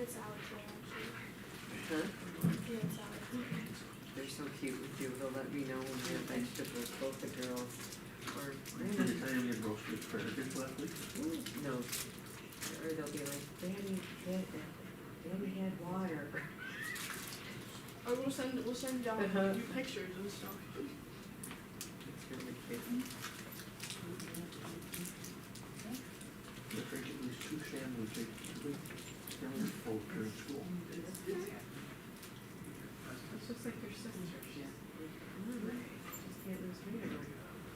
had salad today, actually. Huh? We had salad today. They're so cute with you. They'll let me know when they have vegetables, both the girls. Or Did they tell you your grocery asparagus last week? no. Or they'll be like, Daddy had water. Or we'll send you pictures and stuff. It's really cute. They drink at least 2 sandwiches during school. It's just like your sister. Just can't lose weight.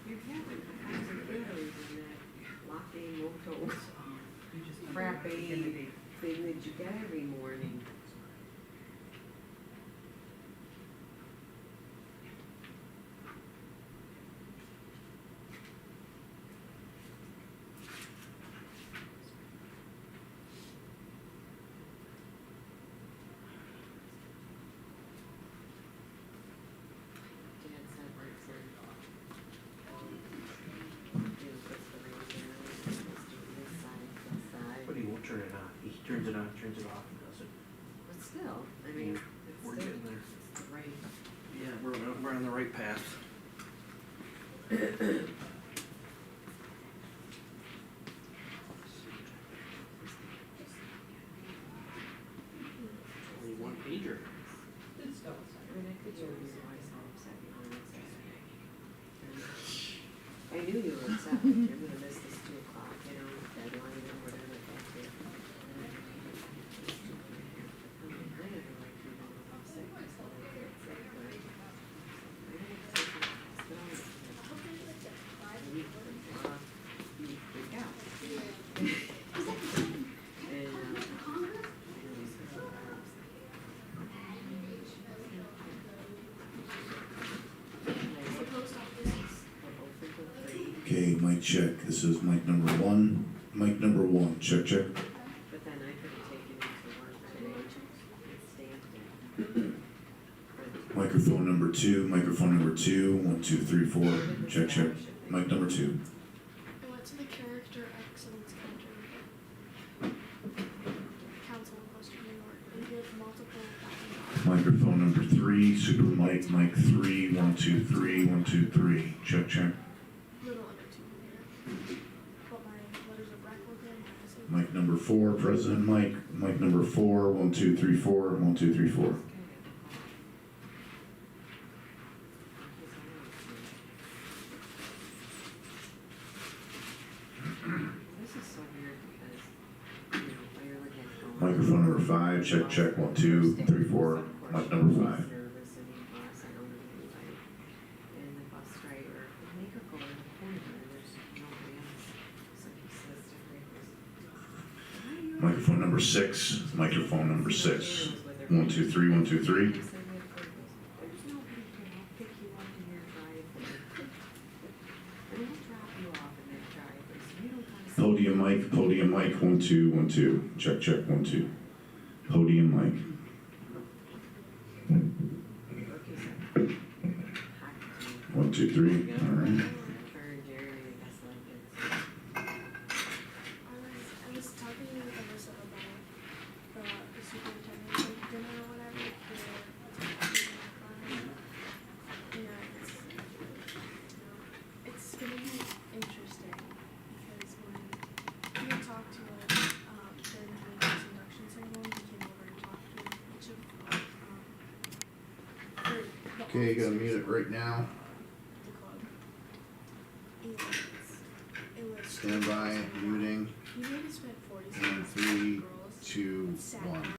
You haven't. I was in Italy when that latte moto frappe thing that you get every morning. But he won't turn it on. He turns it on, turns it off, and does it. But still, I mean, it's We're still, getting there. it's the right. Yeah, we're on the right path. Only 1 pager. I mean, I could show you why so upset you were upset. I knew you were upset. You're gonna miss this 2 o'clock, you know, deadline or whatever that's it. I mean, I never liked you when I was sick. I still like it, but I didn't take it. Still, you freak out. Okay, mic check. This is mic number 1. Mic number 1. Check, check. But then I could have taken it to work today and stamped it. Microphone number 2. Microphone number 2. 1, 2, 3, 4. Check, check. Mic number 2. I went to the Character Excellence Council in Western New York. We did multiple Microphone number 3. Super mic. Mic 3. 1, 2, 3. 1, 2, 3. Check, check. little under 2 here. But my letters of rec were good. Mic number 4. President mic. Mic number 4. 1, 2, 3, 4. 1, 2, 3, 4. This is so weird because, you know, while you're looking at going. Microphone number 5. Check, check. 1, 2, 3, 4. Mic number 5. Nervous and you boss, I don't know anybody. And the bus driver, would make her go in the corner and there's nobody else. So he says to her, Microphone number 6. Microphone number 6. 1, 2, 3. 1, 2, 3. There's nobody here, I'll pick you up in your driveway. And I'll drop you off in that driveway, so you don't gotta. Podium mic. Podium mic. 1, 2, 1, 2. Check, check. 1, 2. Podium mic. Okay, so. 1, 2, 3. All right. For Jerry, I guess like it's. I was talking with Alyssa about the superintendent dinner or whatever. It's gonna be interesting because when we talked to us during the induction ceremony, we came over and talked to each of Okay, you gotta mute it right now. the club. And it was Stand by, muting. we maybe spent 40 And seconds 3, with girls 2, sat 1.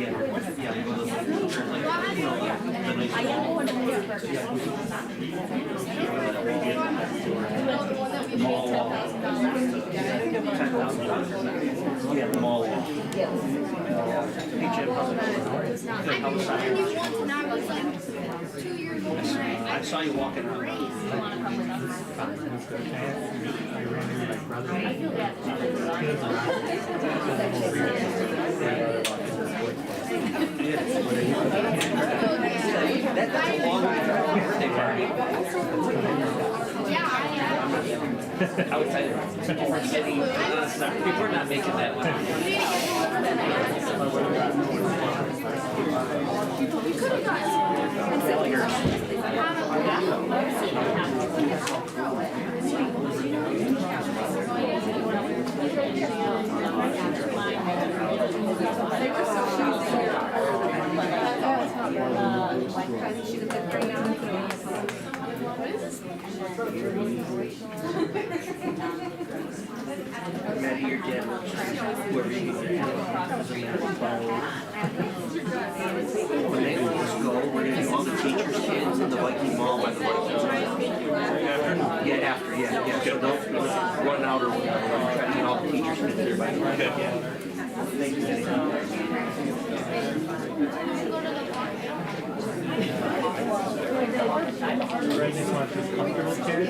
Yeah, go to the, you know, the nice mall wall. $10,000. Yeah, the mall wall. Hey Jim, how's it going? Good, how was that? And you once when I was like 2 years old and I saw you walking around. That's a long birthday party. yeah, I would tell you. Sorry, people are not making that one. you could have gotten Maddie, your dad, whoever you when they let us go, we're gonna do all the teachers' kids in the Viking Mall by the Vikings. Yeah, after, yeah. So don't run out or whatever. We're trying to get all the teachers' kids there by the Vikings. Thank you, Maddie. Right, just want this comfortable chair.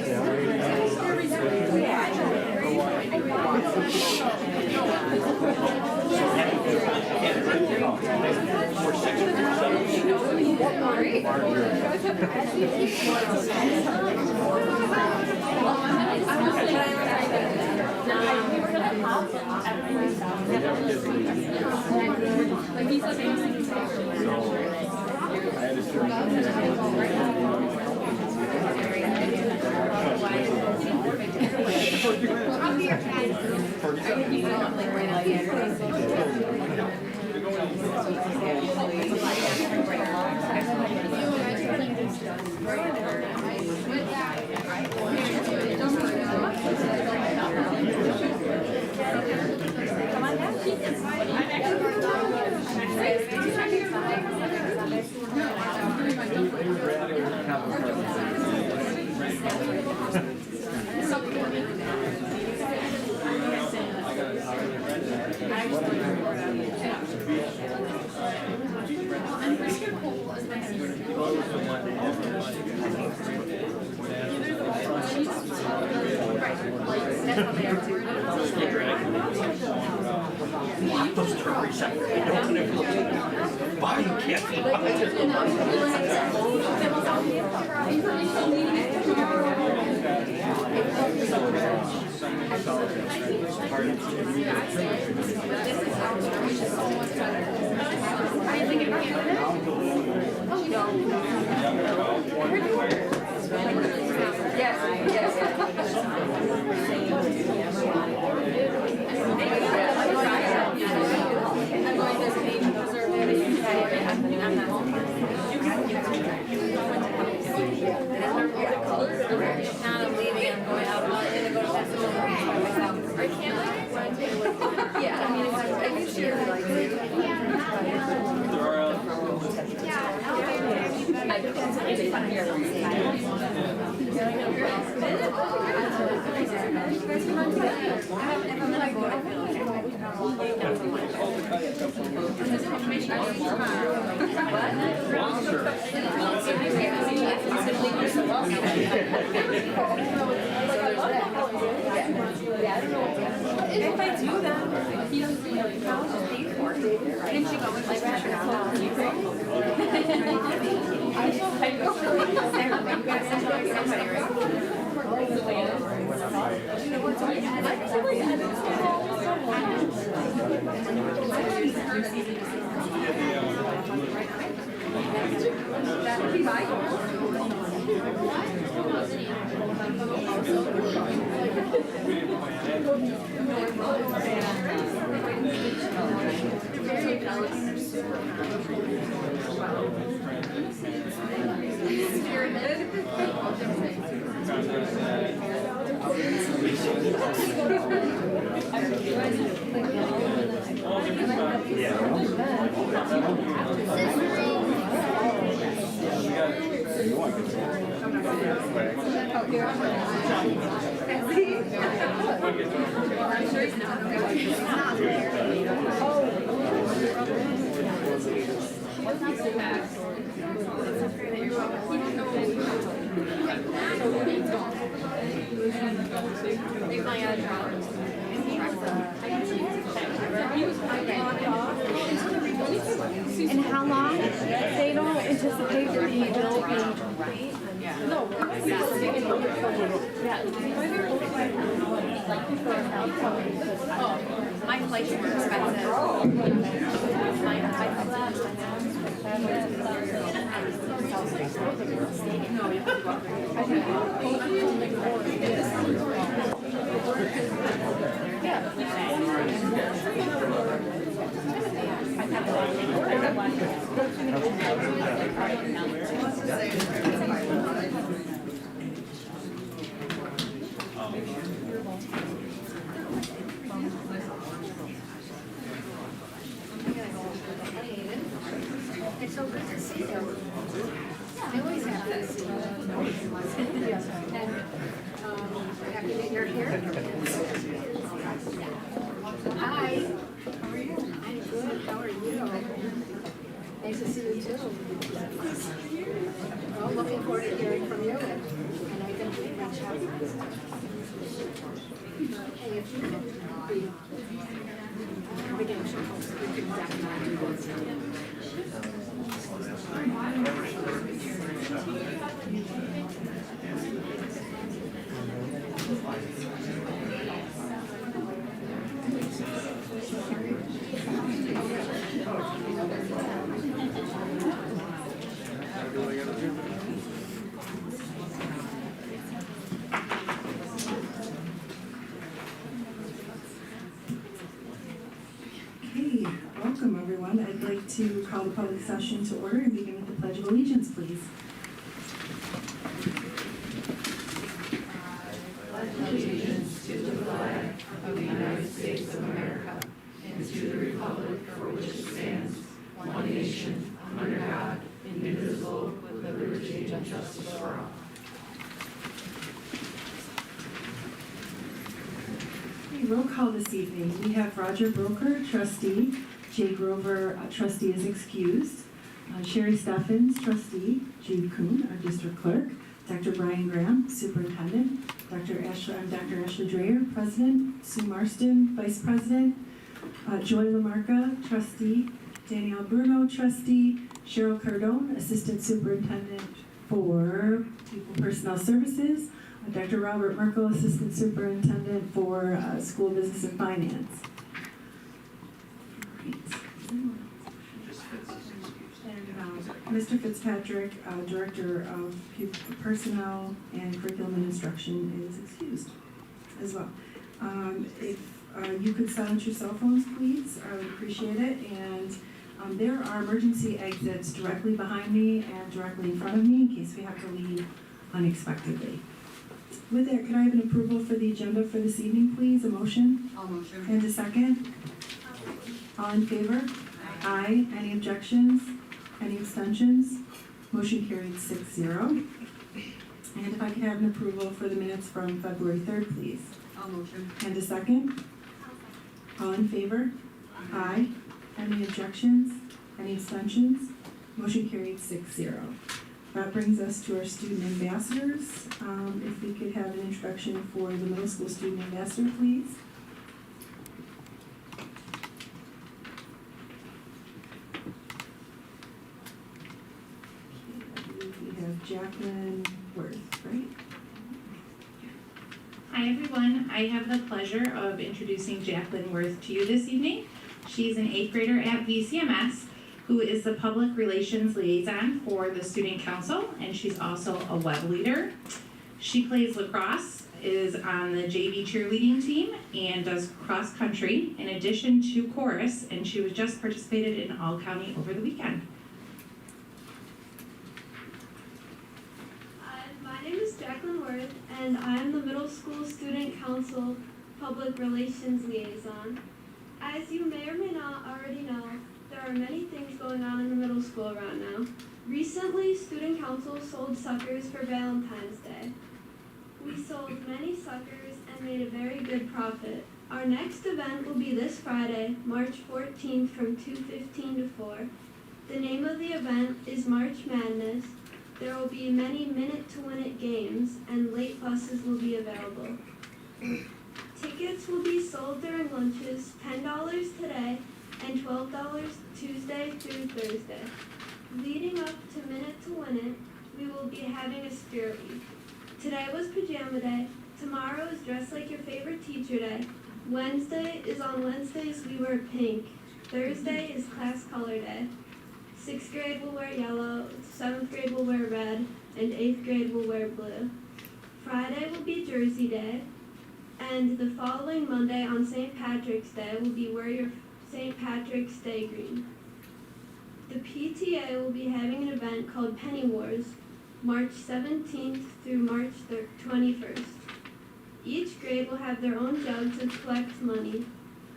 Those turkeys, I don't know. Why you can't If I do that, he doesn't really know. I'll just pay for it. Didn't you go with like And how long? They don't anticipate the bill being. My flight's more expensive. It's so good to see you. I always have to see you. And, happy that you're here. Hi. How are you? I'm good. How are you? Nice to see you too. Well, looking forward to hearing from you and I can reach out. Hey, if you can be redemption, you can definitely do this. Okay, welcome everyone. I'd like to call the public session to order and begin with the Pledge of Allegiance, please. Okay, roll call this evening. We have Roger Broker, trustee. Jay Grover, trustee, is excused. Sherry Steffens, trustee. Jude Kuhn, our district clerk. Dr. Brian Graham, superintendent. Dr. Ashley Dreyer, president. Sue Marston, vice president. Joy Lamarca, trustee. Danielle Bruno, trustee. Cheryl Cardone, assistant superintendent for People Personnel Services. Dr. Robert Merkel, assistant superintendent for school business and finance. And Mr. Fitzpatrick, director of personnel and curriculum and instruction, is excused as well. If you could silence your cell phones, please, I would appreciate it. And there are emergency exits directly behind me and directly in front of me in case we have to leave unexpectedly. With that, could I have an approval for the agenda for this evening, please? A motion? I'll motion. And a second? All in favor? Aye. Any objections? Any abstentions? Motion carried 6-0. And if I could have an approval for the minutes from February 3rd, please. I'll motion. And a second? All in favor? Aye. Any objections? Any abstentions? Motion carried 6-0. That brings us to our student ambassadors. If we could have an introduction for the middle school student ambassador, please. I believe we have Jacqueline Worth, right? Hi everyone, I have the pleasure of introducing Jacqueline Worth to you this evening. She's an 8th grader at VCMS who is the public relations liaison for the student council, and she's also a web leader. She plays lacrosse, is on the JV cheerleading team, and does cross country in addition to chorus, and she was just participated in All County over the weekend. My name is Jacqueline Worth, and I'm the middle school student council public relations liaison. As you may or may not already know, there are many things going on in the middle school around now. Recently, Student Council sold suckers for Valentine's Day. We sold many suckers and made a very good profit. Our next event will be this Friday, March 14th from 2:15 to 4. The name of the event is March Madness. There will be many minute-to-win-it games, and late buses will be available. Tickets will be sold during lunches, $10 today and $12 Tuesday through Thursday. Leading up to Minute to Win It, we will be having a spirit week. Today was pajama day, tomorrow is dress like your favorite teacher day, Wednesday is on Wednesdays we wear pink, Thursday is class color day. 6th grade will wear yellow, 7th grade will wear red, and 8th grade will wear blue. Friday will be Jersey Day, and the following Monday on St. Patrick's Day will be wear your St. Patrick's Day green. The PTA will be having an event called Penny Wars, March 17th through March 21st. Each grade will have their own jug to collect money.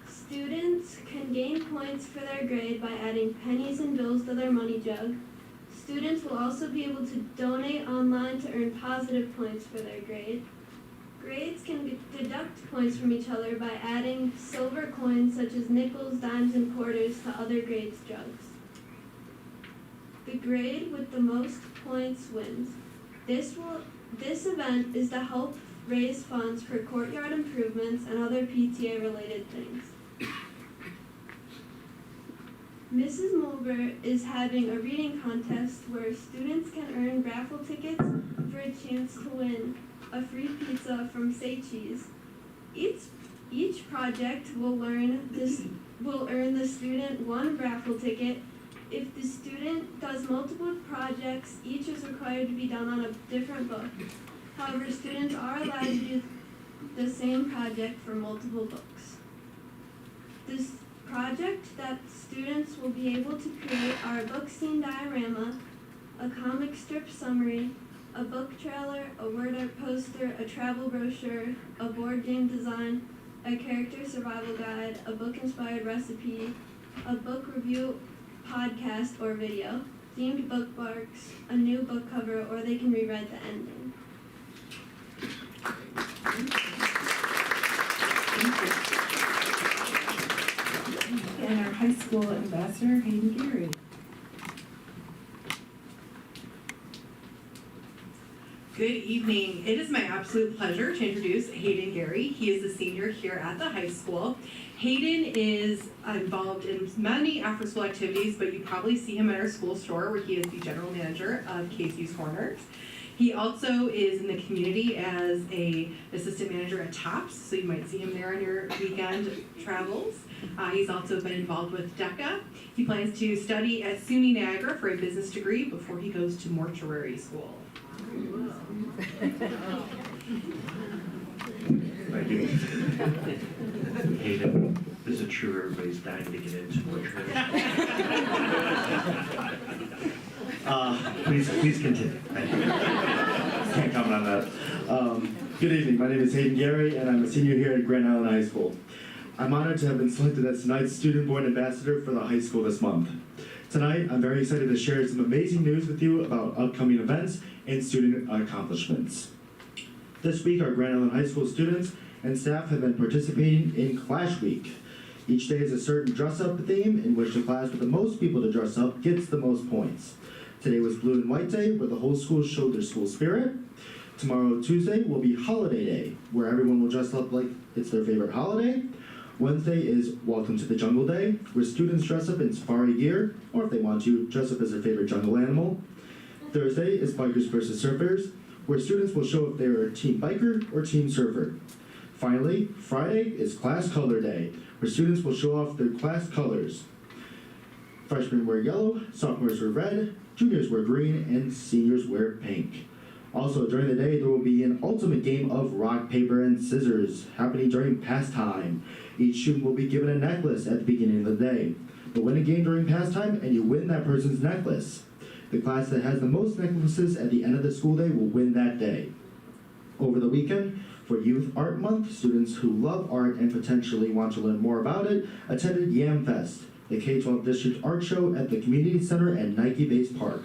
Students can gain points for their grade by adding pennies and bills to their money jug. Students will also be able to donate online to earn positive points for their grade. Grades can deduct points from each other by adding silver coins such as nickels, dimes, and quarters to other grades' jugs. The grade with the most points wins. This event is to help raise funds for courtyard improvements and other PTA-related things. Mrs. Mulber is having a reading contest where students can earn raffle tickets for a chance to win a free pizza from Say Cheese. Each project will earn the student one raffle ticket. If the student does multiple projects, each is required to be done on a different book. However, students are allowed to do the same project for multiple books. This project that students will be able to create are a book scene diorama, a comic strip summary, a book trailer, a word art poster, a travel brochure, a board game design, a character survival guide, a book-inspired recipe, a book review podcast or video, themed bookmarks, a new book cover, or they can rewrite the ending. And our high school ambassador, Hayden Gary. Good evening. It is my absolute pleasure to introduce Hayden Gary. He is a senior here at the high school. Hayden is involved in many after-school activities, but you probably see him at our school store where he is the general manager of Casey's Corners. He also is in the community as an assistant manager at TOPS, so you might see him there on your weekend travels. He's also been involved with DECA. He plans to study at SUNY Niagara for a business degree before he goes to mortuary school. Thank you. Hayden, is it true everybody's dying to get into mortuary? Please continue. Thank you. Can't comment on that. Good evening. My name is Hayden Gary, and I'm a senior here at Grand Island High School. I'm honored to have been selected as tonight's Student Board Ambassador for the high school this month. Tonight, I'm very excited to share some amazing news with you about upcoming events and student accomplishments. This week, our Grand Island High School students and staff have been participating in Clash Week. Each day is a certain dress-up theme in which the class with the most people to dress up gets the most points. Today was Blue and White Day, where the whole school showed their school spirit. Tomorrow, Tuesday, will be Holiday Day, where everyone will dress up like it's their favorite holiday. Wednesday is Welcome to the Jungle Day, where students dress up in safari gear, or if they want to, dress up as their favorite jungle animal. Thursday is Bikers versus Surfers, where students will show if they are Team Biker or Team Surfer. Finally, Friday is Class Color Day, where students will show off their class colors. Freshmen wear yellow, sophomores wear red, juniors wear green, and seniors wear pink. Also, during the day, there will be an ultimate game of rock, paper, and scissors happening during pastime. Each student will be given a necklace at the beginning of the day. You'll win a game during pastime, and you win that person's necklace. The class that has the most necklaces at the end of the school day will win that day. Over the weekend, for Youth Art Month, students who love art and potentially want to learn more about it attended Yam Fest, the K-12 District Art Show at the Community Center and Nike Base Park.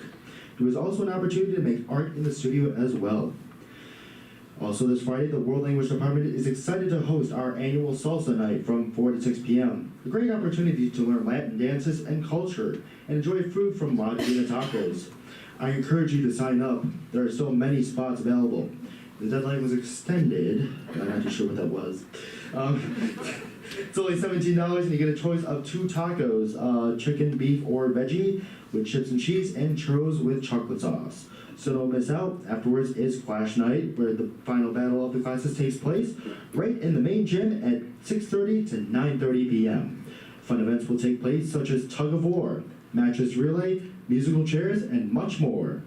There was also an opportunity to make art in the studio as well. Also this Friday, the World Language Department is excited to host our annual Salsa Night from 4 to 6 p.m. A great opportunity to learn Latin dances and culture and enjoy food from La Divina Tacos. I encourage you to sign up. There are so many spots available. The deadline was extended. I'm not too sure what that was. It's only $17 and you get a choice of 2 tacos, chicken, beef, or veggie with chips and cheese and churros with chocolate sauce. So don't miss out. Afterwards is Clash Night, where the final battle of the classes takes place right in the main gym at 6:30 to 9:30 p.m. Fun events will take place such as tug of war, mattress relay, musical chairs, and much more.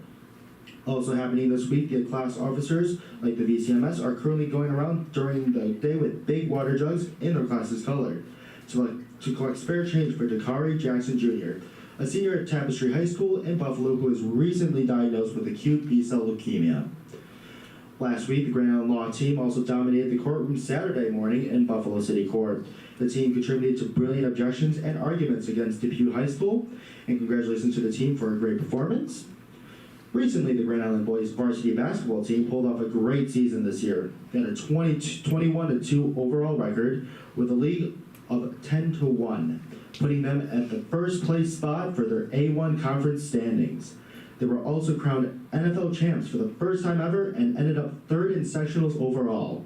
Also happening this week, the class officers, like the VCMS, are currently going around during the day with big water jugs in their class's color to collect spare change for Dakari Jackson Jr., a senior at Tapestry High School in Buffalo who was recently diagnosed with acute B-cell leukemia. Last week, the Grand Island Law team also dominated the courtroom Saturday morning in Buffalo City Court. The team contributed to brilliant objections and arguments against Depew High School, and congratulations to the team for a great performance. Recently, the Grand Island boys varsity basketball team pulled off a great season this year. They had a 21-2 overall record with a league of 10-1, putting them at the first place spot for their A1 conference standings. They were also crowned NFL champs for the first time ever and ended up 3rd in sectionals overall.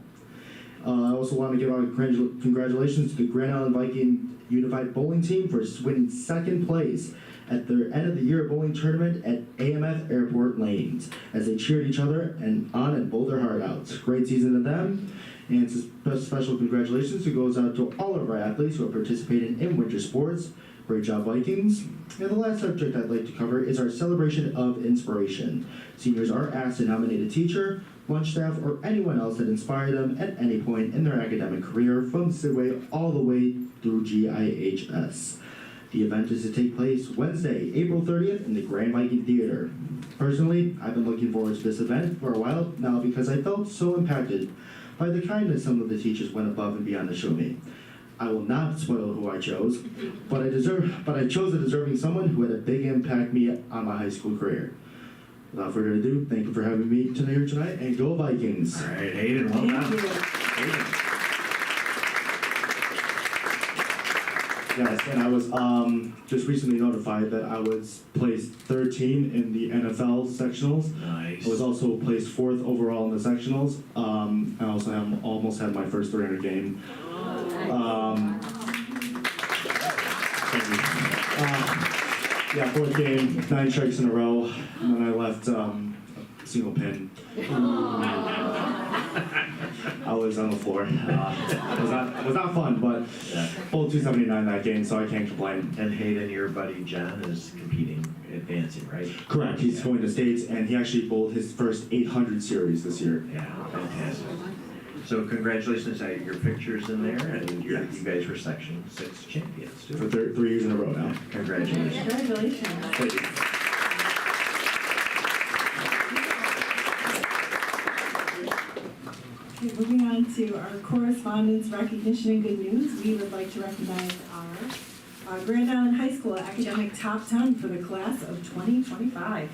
I also want to give out congratulations to the Grand Island Viking Unified Bowling Team for winning 2nd place at their end of the year bowling tournament at AMF Airport Lanes as they cheered each other and bowled their heart out. Great season to them, and special congratulations goes out to all of our athletes who have participated in winter sports. Great job, Vikings. And the last subject I'd like to cover is our celebration of inspiration. Seniors are asked to nominate a teacher, lunch staff, or anyone else that inspired them at any point in their academic career from Sidway all the way through GIHS. The event is to take place Wednesday, April 30th in the Grand Viking Theater. Personally, I've been looking forward to this event for a while now because I felt so impacted by the kindness some of the teachers went above and beyond to show me. I will not spoil who I chose, but I chose a deserving someone who had a big impact me on my high school career. Without further ado, thank you for having me here tonight, and go Vikings! All right, Hayden, well done. Hayden. Yes, and I was just recently notified that I was placed 3rd team in the NFL sectionals. Nice. I was also placed 4th overall in the sectionals. I also almost had my first 300 game. Yeah, 4th game, 9 strikes in a row, and then I left single pin. I was on the floor. It was not fun, but pulled 279 that game, so I can't complain. And Hayden, your buddy John is competing, advancing, right? Correct. He's going to states, and he actually bowled his first 800 series this year. Yeah, fantastic. So congratulations, your picture's in there, and you guys were Section 6 champions, too. For 3 years in a row now. Congratulations. Congratulations. Thank you. Okay, moving on to our correspondence, recognition, and good news. We would like to recognize our Grand Island High School academic top 10 for the class of 2025.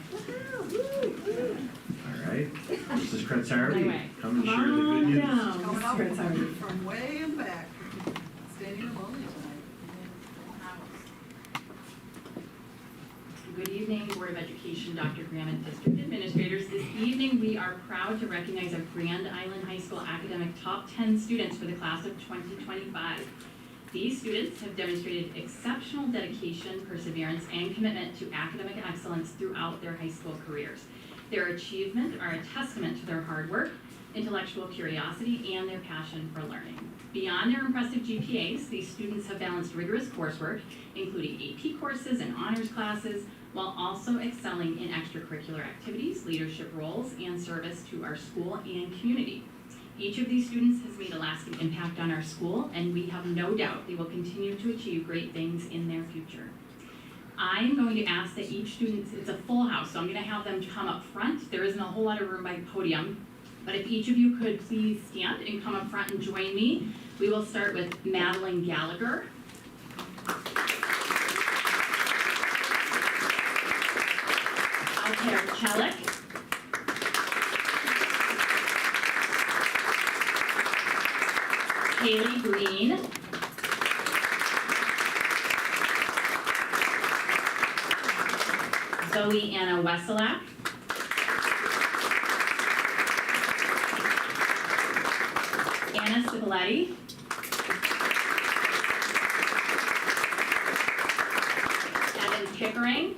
All right. Mrs. Kretzardi, come and Come share the good on news. down, Mrs. Kretzardi. From way in back, standing alone tonight. Good evening, Board of Education, Dr. Graham, and District Administrators. This evening, we are proud to recognize our Grand Island High School academic top 10 students for the class of 2025. These students have demonstrated exceptional dedication, perseverance, and commitment to academic excellence throughout their high school careers. Their achievements are a testament to their hard work, intellectual curiosity, and their passion for learning. Beyond their impressive GPAs, these students have balanced rigorous coursework, including AP courses and honors classes, while also excelling in extracurricular activities, leadership roles, and service to our school and community. Each of these students has made a lasting impact on our school, and we have no doubt they will continue to achieve great things in their future. I'm going to ask that each student, it's a full house, so I'm going to have them come up front. There isn't a whole lot of room by the podium, But if each of you could please stand and come up front and join me. We will start with Madeline Gallagher. Altair Chelik. Haley Green. Zoe Anna Weselak. Anna Cipoletti. Evan Pickering.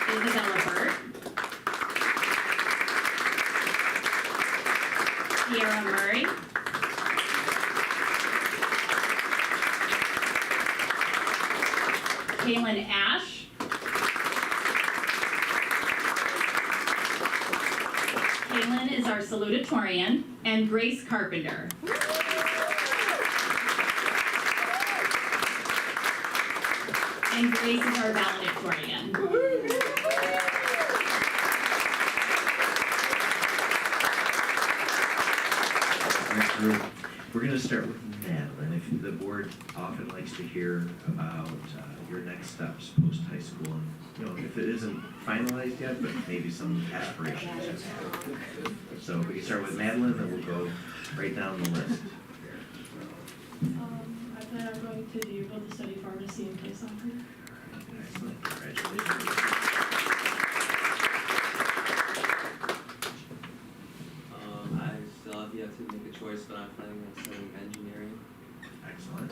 Isabella Burt. Kiara Murray. Kaylin Ash. Kaylin is our salutatorian, and Grace Carpenter. And Grace is our valedictorian. We're going to start with Madeline. If the board often likes to hear about your next steps post-high school, and if it isn't finalized yet, but maybe some aspirations. So if we can start with Madeline, then we'll go right down the list. I plan on going to DuPont to study pharmacy and play soccer. Excellent, congratulations. I still have yet to make a choice, but I'm planning on studying engineering. Excellent.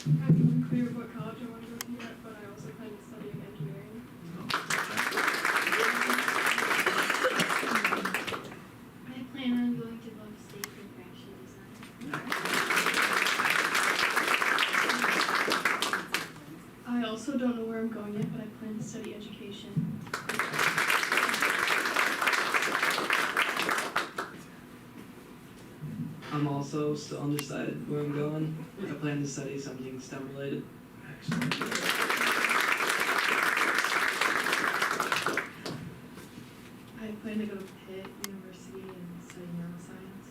I'm unclear what college I want to go to yet, but I also plan on studying engineering. I plan on going to Love State for fashion design. I also don't know where I'm going yet, but I plan to study education. I'm also still undecided where I'm going. I plan to study something STEM related. Excellent. I plan to go to Pitt University and study neuroscience.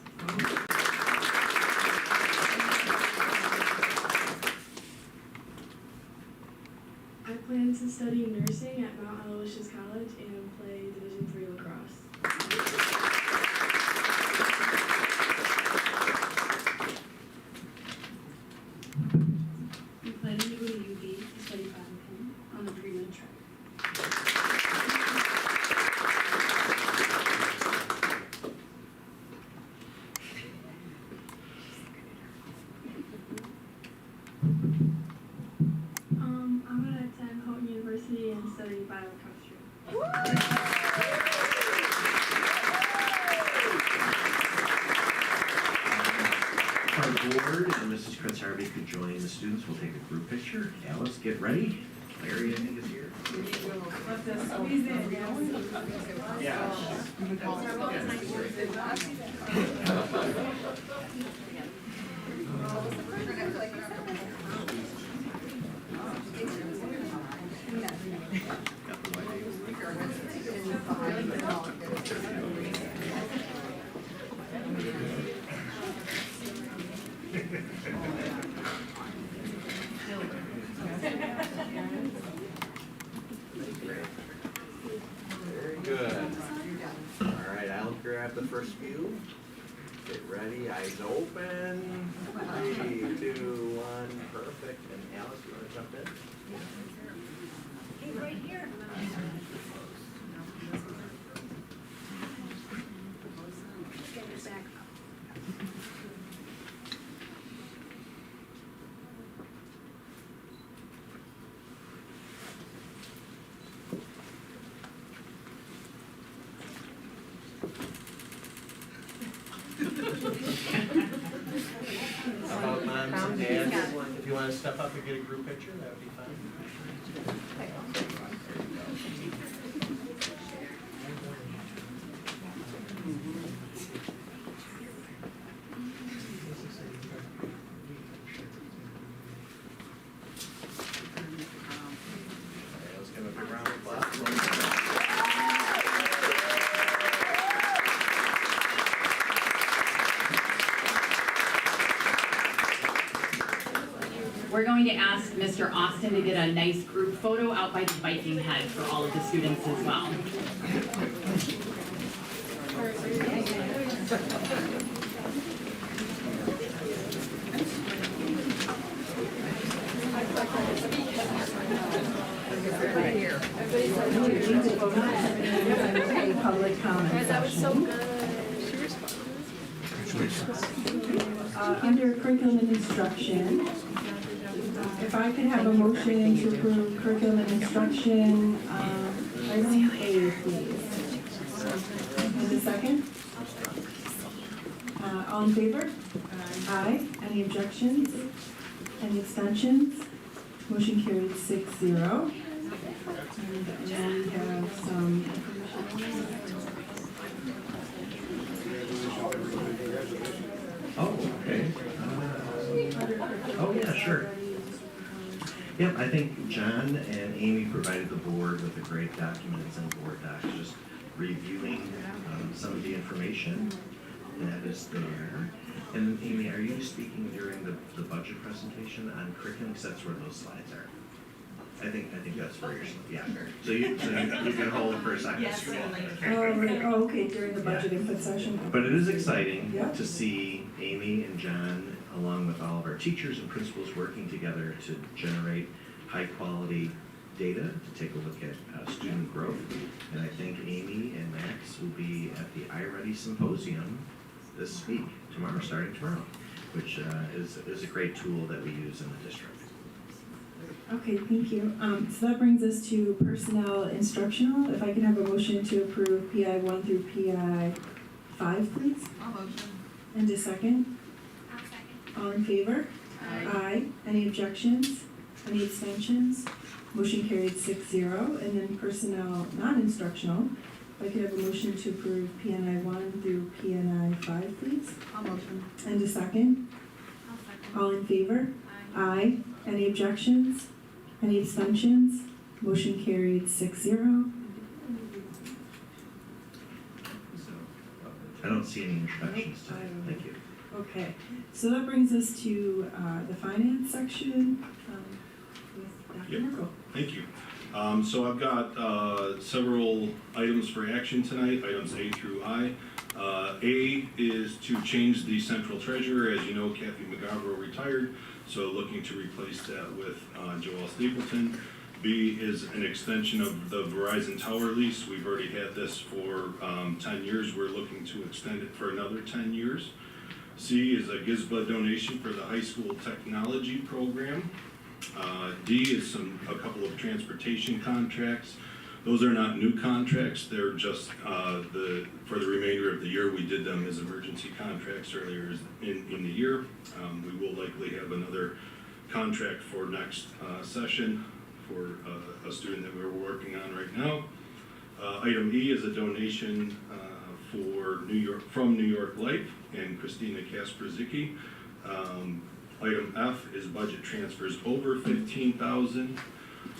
I plan to study nursing at Mount Aloysius College and play Division III lacrosse. I'm planning to go to UB to study badminton on the pre-med track. I'm gonna attend Houghton University and study biochemistry. Our board and Mrs. Kretz Harvey could join the students. We'll take a group picture. Alice, get ready. Larry, I think, is here. Very good. All right, I'll grab the first few. Get ready, eyes open. 3, 2, 1, perfect. And Alice, you want to jump in? Hey, right here. Get it back up. How about moms and dads? If you want to step up and get a group picture, that would be fine. asked Mr. Austin to get a nice group photo out by the Viking head for all of the students as well. Public comment That was so section. good. She responded. Under curriculum and instruction, if I could have a motion to approve curriculum and instruction, item A, please. And a second? All in favor? Aye. Any objections? Any abstentions? Motion carried 6-0. And now we have some Oh, okay. Oh, yeah, sure. Yep, I think John and Amy provided the board with a great documents and board docs, just reviewing some of the information that is there. And Amy, are you speaking during the budget presentation on curriculum? Because that's where those slides are. I think that's where you're, yeah. So you can hold for a second. Oh, right. Oh, okay, during the budget input session. But it is exciting Yeah. to see Amy and John, along with all of our teachers and principals, working together to generate high-quality data to take a look at student growth. And I think Amy and Max will be at the iReady Symposium this week, starting tomorrow, which is a great tool that we use in the district. Okay, thank you. So that brings us to personnel instructional. If I can have a motion to approve PI 1 through PI 5, please. I'll motion. And a second? I'll second. All in favor? Aye. Any objections? Any abstentions? Motion carried 6-0. And then personnel non-instructional. If I could have a motion to approve PNI 1 through PNI 5, please. I'll motion. And a second? I'll second. All in favor? Aye. Any objections? Any abstentions? Motion carried 6-0. I don't see any introductions today. Thank you. Okay, so that brings us to the finance section with Dr. Yep. Merkel. Thank you. So I've got several items for action tonight, items A through I. A is to change the central treasurer. As you know, Kathy McGavro retired, so looking to replace that with Joelle Stapleton. B is an extension of the Verizon Tower lease. We've already had this for 10 years. We're looking to extend it for another 10 years. C is a GISBA donation for the high school technology program. D is a couple of transportation contracts. Those are not new contracts, they're just for the remainder of the year. We did them as emergency contracts earlier in the year. We will likely have another contract for next session for a student that we're working on right now. Item E is a donation from New York Life and Christina Kasperzicki. Item F is budget transfers over $15,000.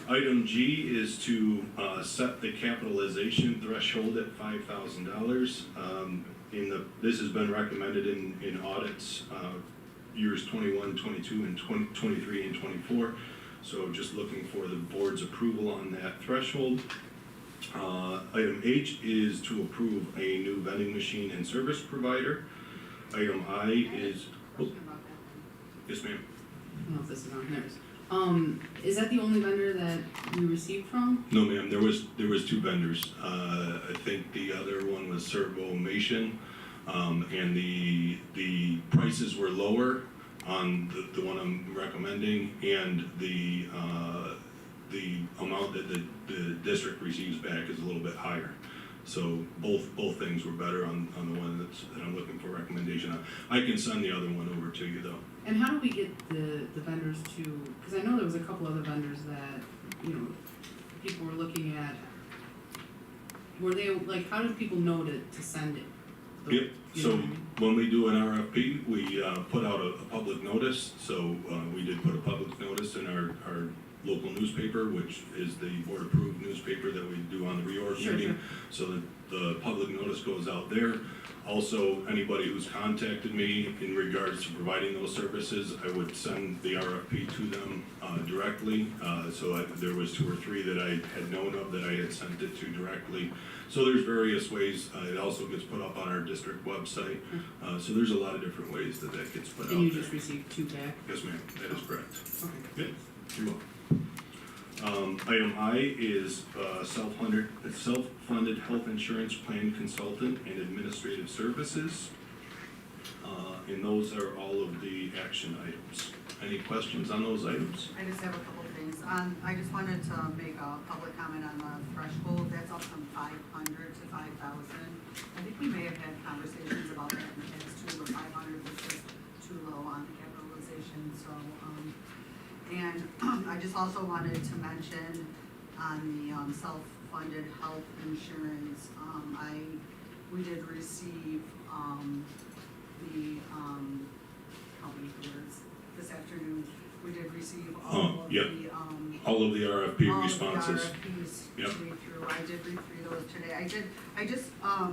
Item G is to set the capitalization threshold at $5,000. This has been recommended in audits years 21, 22, and 23 and 24. So just looking for the board's approval on that threshold. Item H is to approve a new vending machine and service provider. Item I is, yes ma'am. I don't know if this is on theirs. Is that the only vendor that you received from? No ma'am, there was two vendors. I think the other one was Servomation, and the prices were lower on the one I'm recommending, and the amount that the district receives back is a little bit higher. So both things were better on the one that I'm looking for recommendation on. I can send the other one over to you though. And how do we get the vendors to, because I know there was a couple other vendors that, people were looking at. Were they, like, how do people know to send it? Yep, so when we do an RFP, we put out a public notice. So we did put a public notice in our local newspaper, which is the board-approved newspaper that we do on the reorg meeting, so that the public notice goes out there. Also, anybody who's contacted me in regards to providing those services, I would send the RFP to them directly. There was 2 or 3 that I had known of that I had sent it to directly. So there's various ways. It also gets put up on our district website. So there's a lot of different ways that gets put out there. And you just received 2 back? Yes, ma'am, that is correct. Okay. Good, you're welcome. Item I is self-funded health insurance plan consultant and administrative services. And those are all of the action items. Any questions on those items? I just have a couple of things. I just wanted to make a public comment on the threshold. That's up from 500 to 5,000. I think we may have had conversations about that in the past too, where 500 was just too low on the capitalization. So, and I just also wanted to mention on the self-funded health insurance, we did receive help me with words, this afternoon, we did receive all of yep. All of the RFP responses. All of the RFPs Yep. to read through. I did read through those today. I just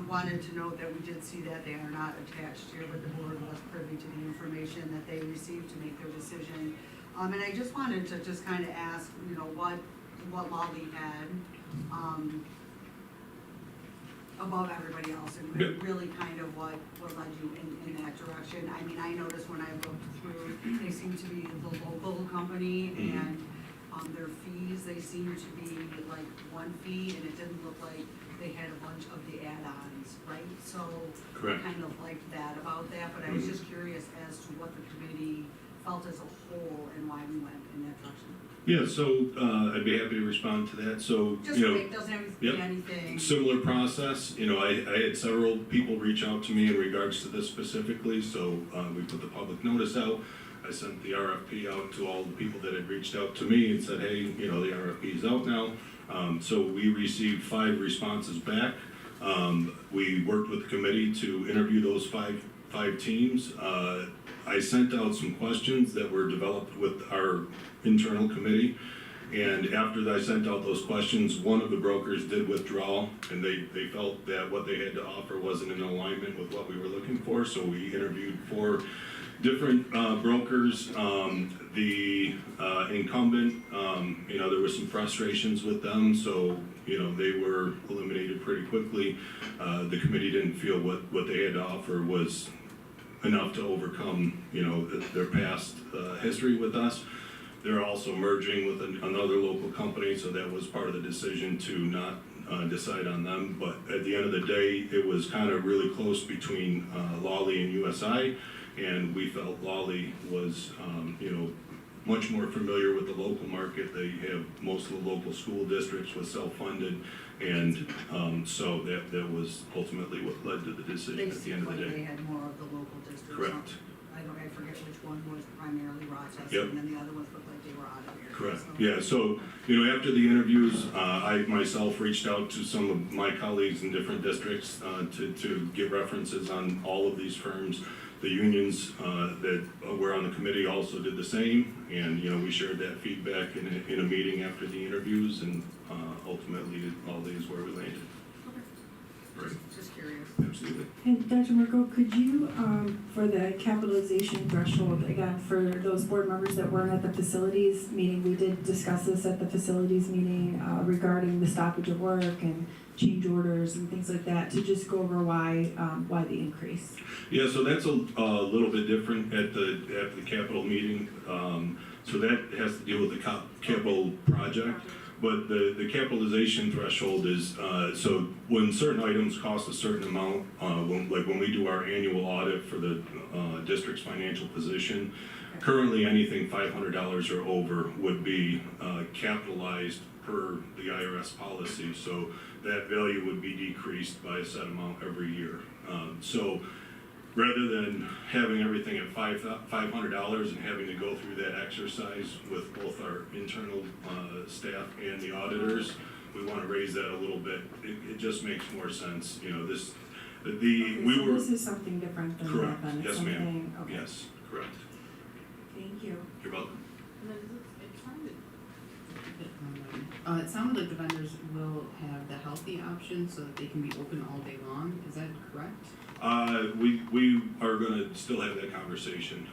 wanted to note that we did see that they are not attached here, but the board was privy to the information that they received to make their decision. And I just wanted to just kind of ask, you know, what Lolly had, above everybody else, and Yep. really kind of what led you in that direction. I mean, I noticed when I looked through, they seem to be the local company, and their fees, they seem to be like one fee, and it didn't look like they had a bunch of the add-ons, right? So Correct. I kind of liked that about that, but I was just curious as to what the committee felt as a whole and why we went in that direction. Yeah, so I'd be happy to respond to that. So, Just you know, quick, doesn't have to be yep. anything. Similar process, you know, I had several people reach out to me in regards to this specifically, so we put the public notice out. I sent the RFP out to all the people that had reached out to me and said, hey, you know, the RFP is out now. So we received 5 responses back. We worked with the committee to interview those five teams. I sent out some questions that were developed with our internal committee. And after I sent out those questions, one of the brokers did withdraw, and they felt that what they had to offer wasn't in alignment with what we were looking for. So we interviewed 4 different brokers. The incumbent, you know, there was some frustrations with them, so, you know, they were eliminated pretty quickly. The committee didn't feel what they had to offer was enough to overcome, you know, their past history with us. They're also merging with another local company, so that was part of the decision to not decide on them. But at the end of the day, it was kind of really close between Lawley and USI, and we felt Lawley was, you know, much more familiar with the local market. They have most of the local school districts was self-funded, and so that was ultimately what led to the decision at the end of the They day. had more of the local districts. Correct. I forget which one was primarily Rochester, Yep. and then the other ones looked like they were out of here. Correct, So- yeah, so, you know, after the interviews, I myself reached out to some of my colleagues in different districts to get references on all of these firms. The unions that were on the committee also did the same, and, you know, we shared that feedback in a meeting after the interviews, and ultimately, all these where we landed. Right, Just curious. absolutely. And Dr. Merkel, could you, for the capitalization threshold, again, for those board members that weren't at the facilities meeting, we did discuss this at the facilities meeting regarding the stoppage of work and change orders and things like that, to just go over why the increase? Yeah, so that's a little bit different at the capital meeting. So that has to deal with the capital project. But the capitalization threshold is, so when certain items cost a certain amount, when we do our annual audit for the district's financial position, currently anything $500 or over would be capitalized per the IRS policy. So that value would be decreased by a set amount every year. So rather than having everything at $500 and having to go through that exercise with both our internal staff and the auditors, we want to raise that a little bit. It just makes more sense, you know, this This is something different than correct. that, then? It's Yes, ma'am. something- okay. Yes, correct. Thank you. You're welcome. And then it's fine. It sounded like the vendors will have the healthy option so that they can be open all day long, is that correct? We are gonna still have that conversation,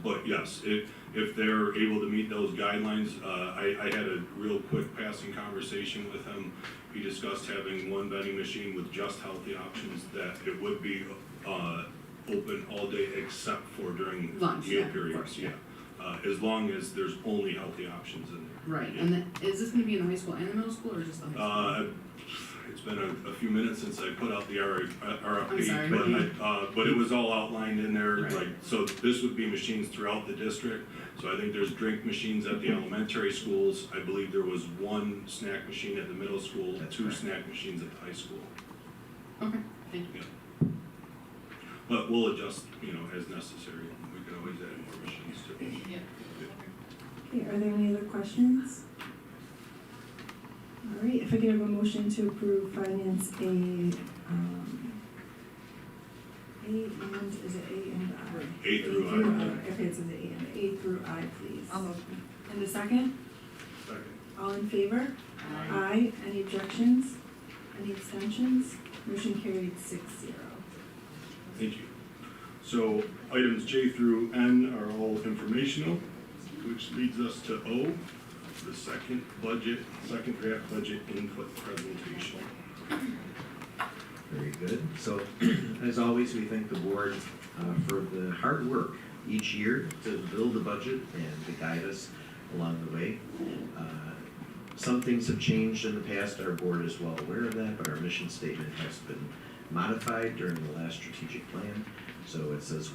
but yes, if they're able to meet those guidelines, I had a real quick passing conversation with him. He discussed having one vending machine with just healthy options, that it would be, open all day except for during Lunch, meal yeah, of periods, course, yeah. As long as there's only healthy options in there. Right, Yeah. and then, is this gonna be in the high school and the middle school, or just the high school? It's been a few minutes since I put out the I'm RFP, sorry. but it was all outlined in there, Right. like, so this would be machines throughout the district. So I think there's drink machines at the elementary schools, I believe there was one snack machine at the middle school, That's two correct. snack machines at the high school. Okay, thank you. But we'll adjust, as necessary, we can always add more machines too. Yeah. Okay, are there any other questions? All right, if I could have a motion to approve finance A and, is it A and I? A through I. Okay, so the A through I, please. I'll motion. And the second? Second. All in favor? Aye. Any objections? Any abstentions? Motion carried 6-0. Thank you. So items J through N are all informational, which leads us to O, the second draft budget input presentation. Very good. So, as always, we thank the board for the hard work each year to build a budget and to guide us along the way. Some things have changed in the past, our board is well aware of that, but our mission statement has been modified during the last strategic plan. So it says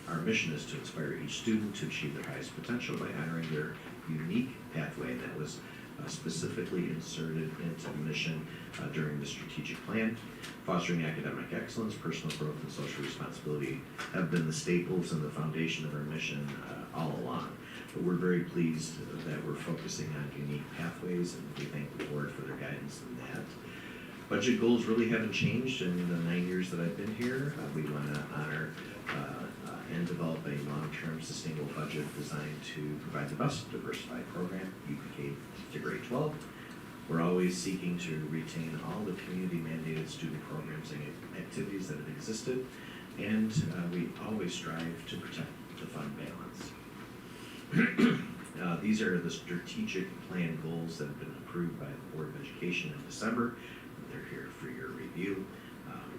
our mission is to inspire each student to achieve their highest potential by honoring their unique pathway, and that was specifically inserted into the mission during the strategic plan. Fostering academic excellence, personal growth, and social responsibility have been the staples and the foundation of our mission all along. But we're very pleased that we're focusing on unique pathways, and we thank the board for their guidance in that. Budget goals really haven't changed in the 9 years that I've been here. We want to honor and develop a long-term sustainable budget designed to provide the best diversified program, UPK to grade 12. We're always seeking to retain all the community-mandated student programs and activities that have existed, and we always strive to protect the fund balance. These are the strategic plan goals that have been approved by the Board of Education in December. They're here for your review.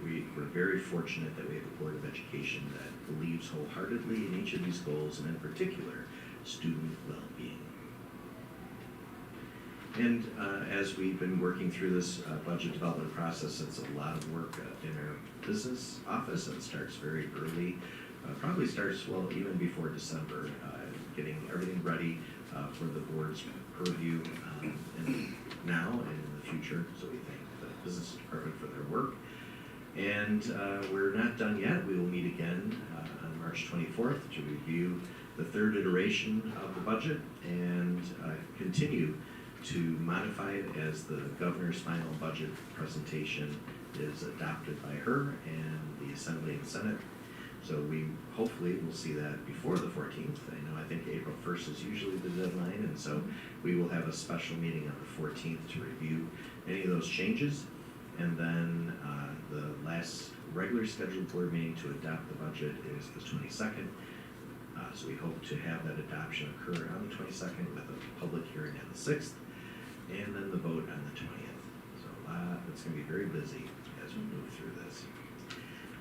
We're very fortunate that we have a Board of Education that believes wholeheartedly in each of these goals, and in particular, student well-being. And as we've been working through this budget development process, it's a lot of work in our business office, and it starts very early, probably starts, well, even before December, getting everything ready for the board's purview now and in the future. So we thank the business department for their work. And we're not done yet. We will meet again on March 24th to review the third iteration of the budget and continue to modify it as the governor's final budget presentation is adopted by her and the Assembly and Senate. So we hopefully will see that before the 14th. I think April 1st is usually the deadline, and so we will have a special meeting on the 14th to review any of those changes. And then the last regular scheduled board meeting to adopt the budget is the 22nd. So we hope to have that adoption occur on the 22nd with a public hearing on the 6th, and then the vote on the 20th. So it's going to be very busy as we move through this.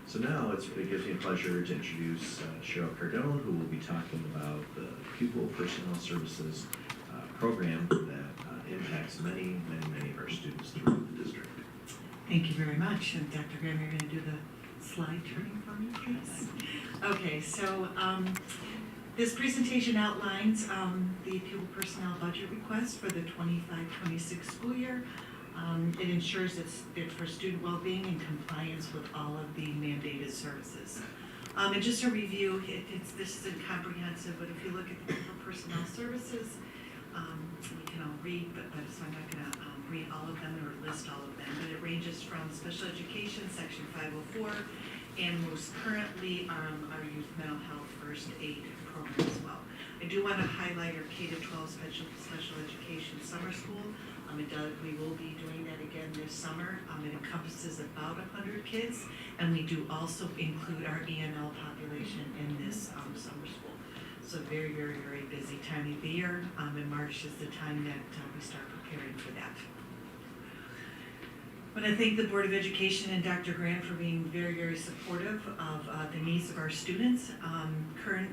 So now it gives me a pleasure to introduce Cheryl Cardone, who will be talking about the Pupil Personnel Services program that impacts many of our students throughout the district. Thank you very much. And Dr. Graham, you're going to do the slide turning for me, please? Okay, so this presentation outlines the pupil personnel budget request for the 25-26 school year. It ensures it's for student well-being and compliance with all of the mandated services. And just a review, this isn't comprehensive, but if you look at the pupil personnel services, you can all read, but so I'm not going to read all of them or list all of them, but it ranges from special education, section 504, and most currently our youth mental health first aid program as well. I do want to highlight our K-12 special education Population Summer School. We will be doing that again this summer. It encompasses about 100 kids, and we do also include our ENL population in this summer school. So very, very, very busy time of the year, and March is the time that we start preparing for that. I want to thank the Board of Education and Dr. Grant for being very, very supportive of the needs of our students. Current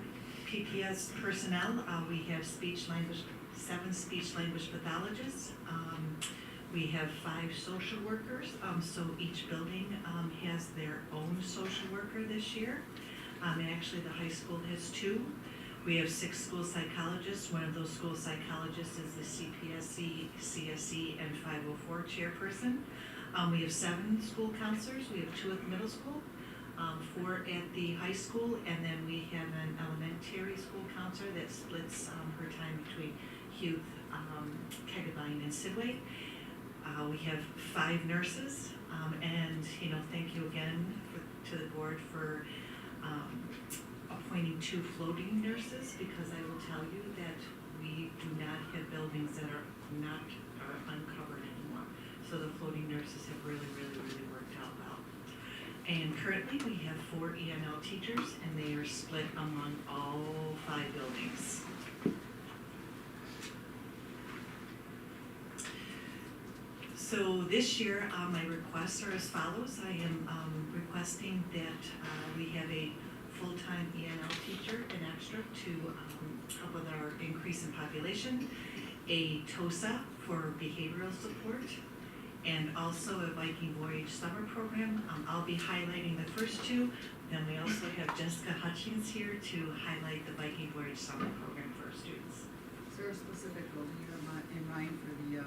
PPS personnel, we have 7 speech-language pathologists. We have 5 social workers, so each building has their own social worker this year. And actually the high school has 2. We have 6 school psychologists. One of those school psychologists is the CPSC, CSE, and 504 chairperson. We have 7 school counselors. We have 2 at the middle school, 4 at the high school, and then we have an elementary school counselor that splits her time between Hugh, Kettevine, and Sidway. We have 5 nurses, and thank you again to the board for appointing 2 floating nurses, because I will tell you that we do not have buildings that are uncovered anymore. So the floating nurses have really, really, really worked out well. And currently we have 4 ENL teachers, and they are split among all 5 buildings. So this year, my requests are as follows. I am requesting that we have a full-time ENL teacher, an extra, to help with our increase in population, a TOSA for behavioral support, and also a Viking Voyage summer program. I'll be highlighting the first 2. Then we also have Jessica Hutchins here to highlight the Viking Voyage summer program for our students. Is there a specific building you have in mind for the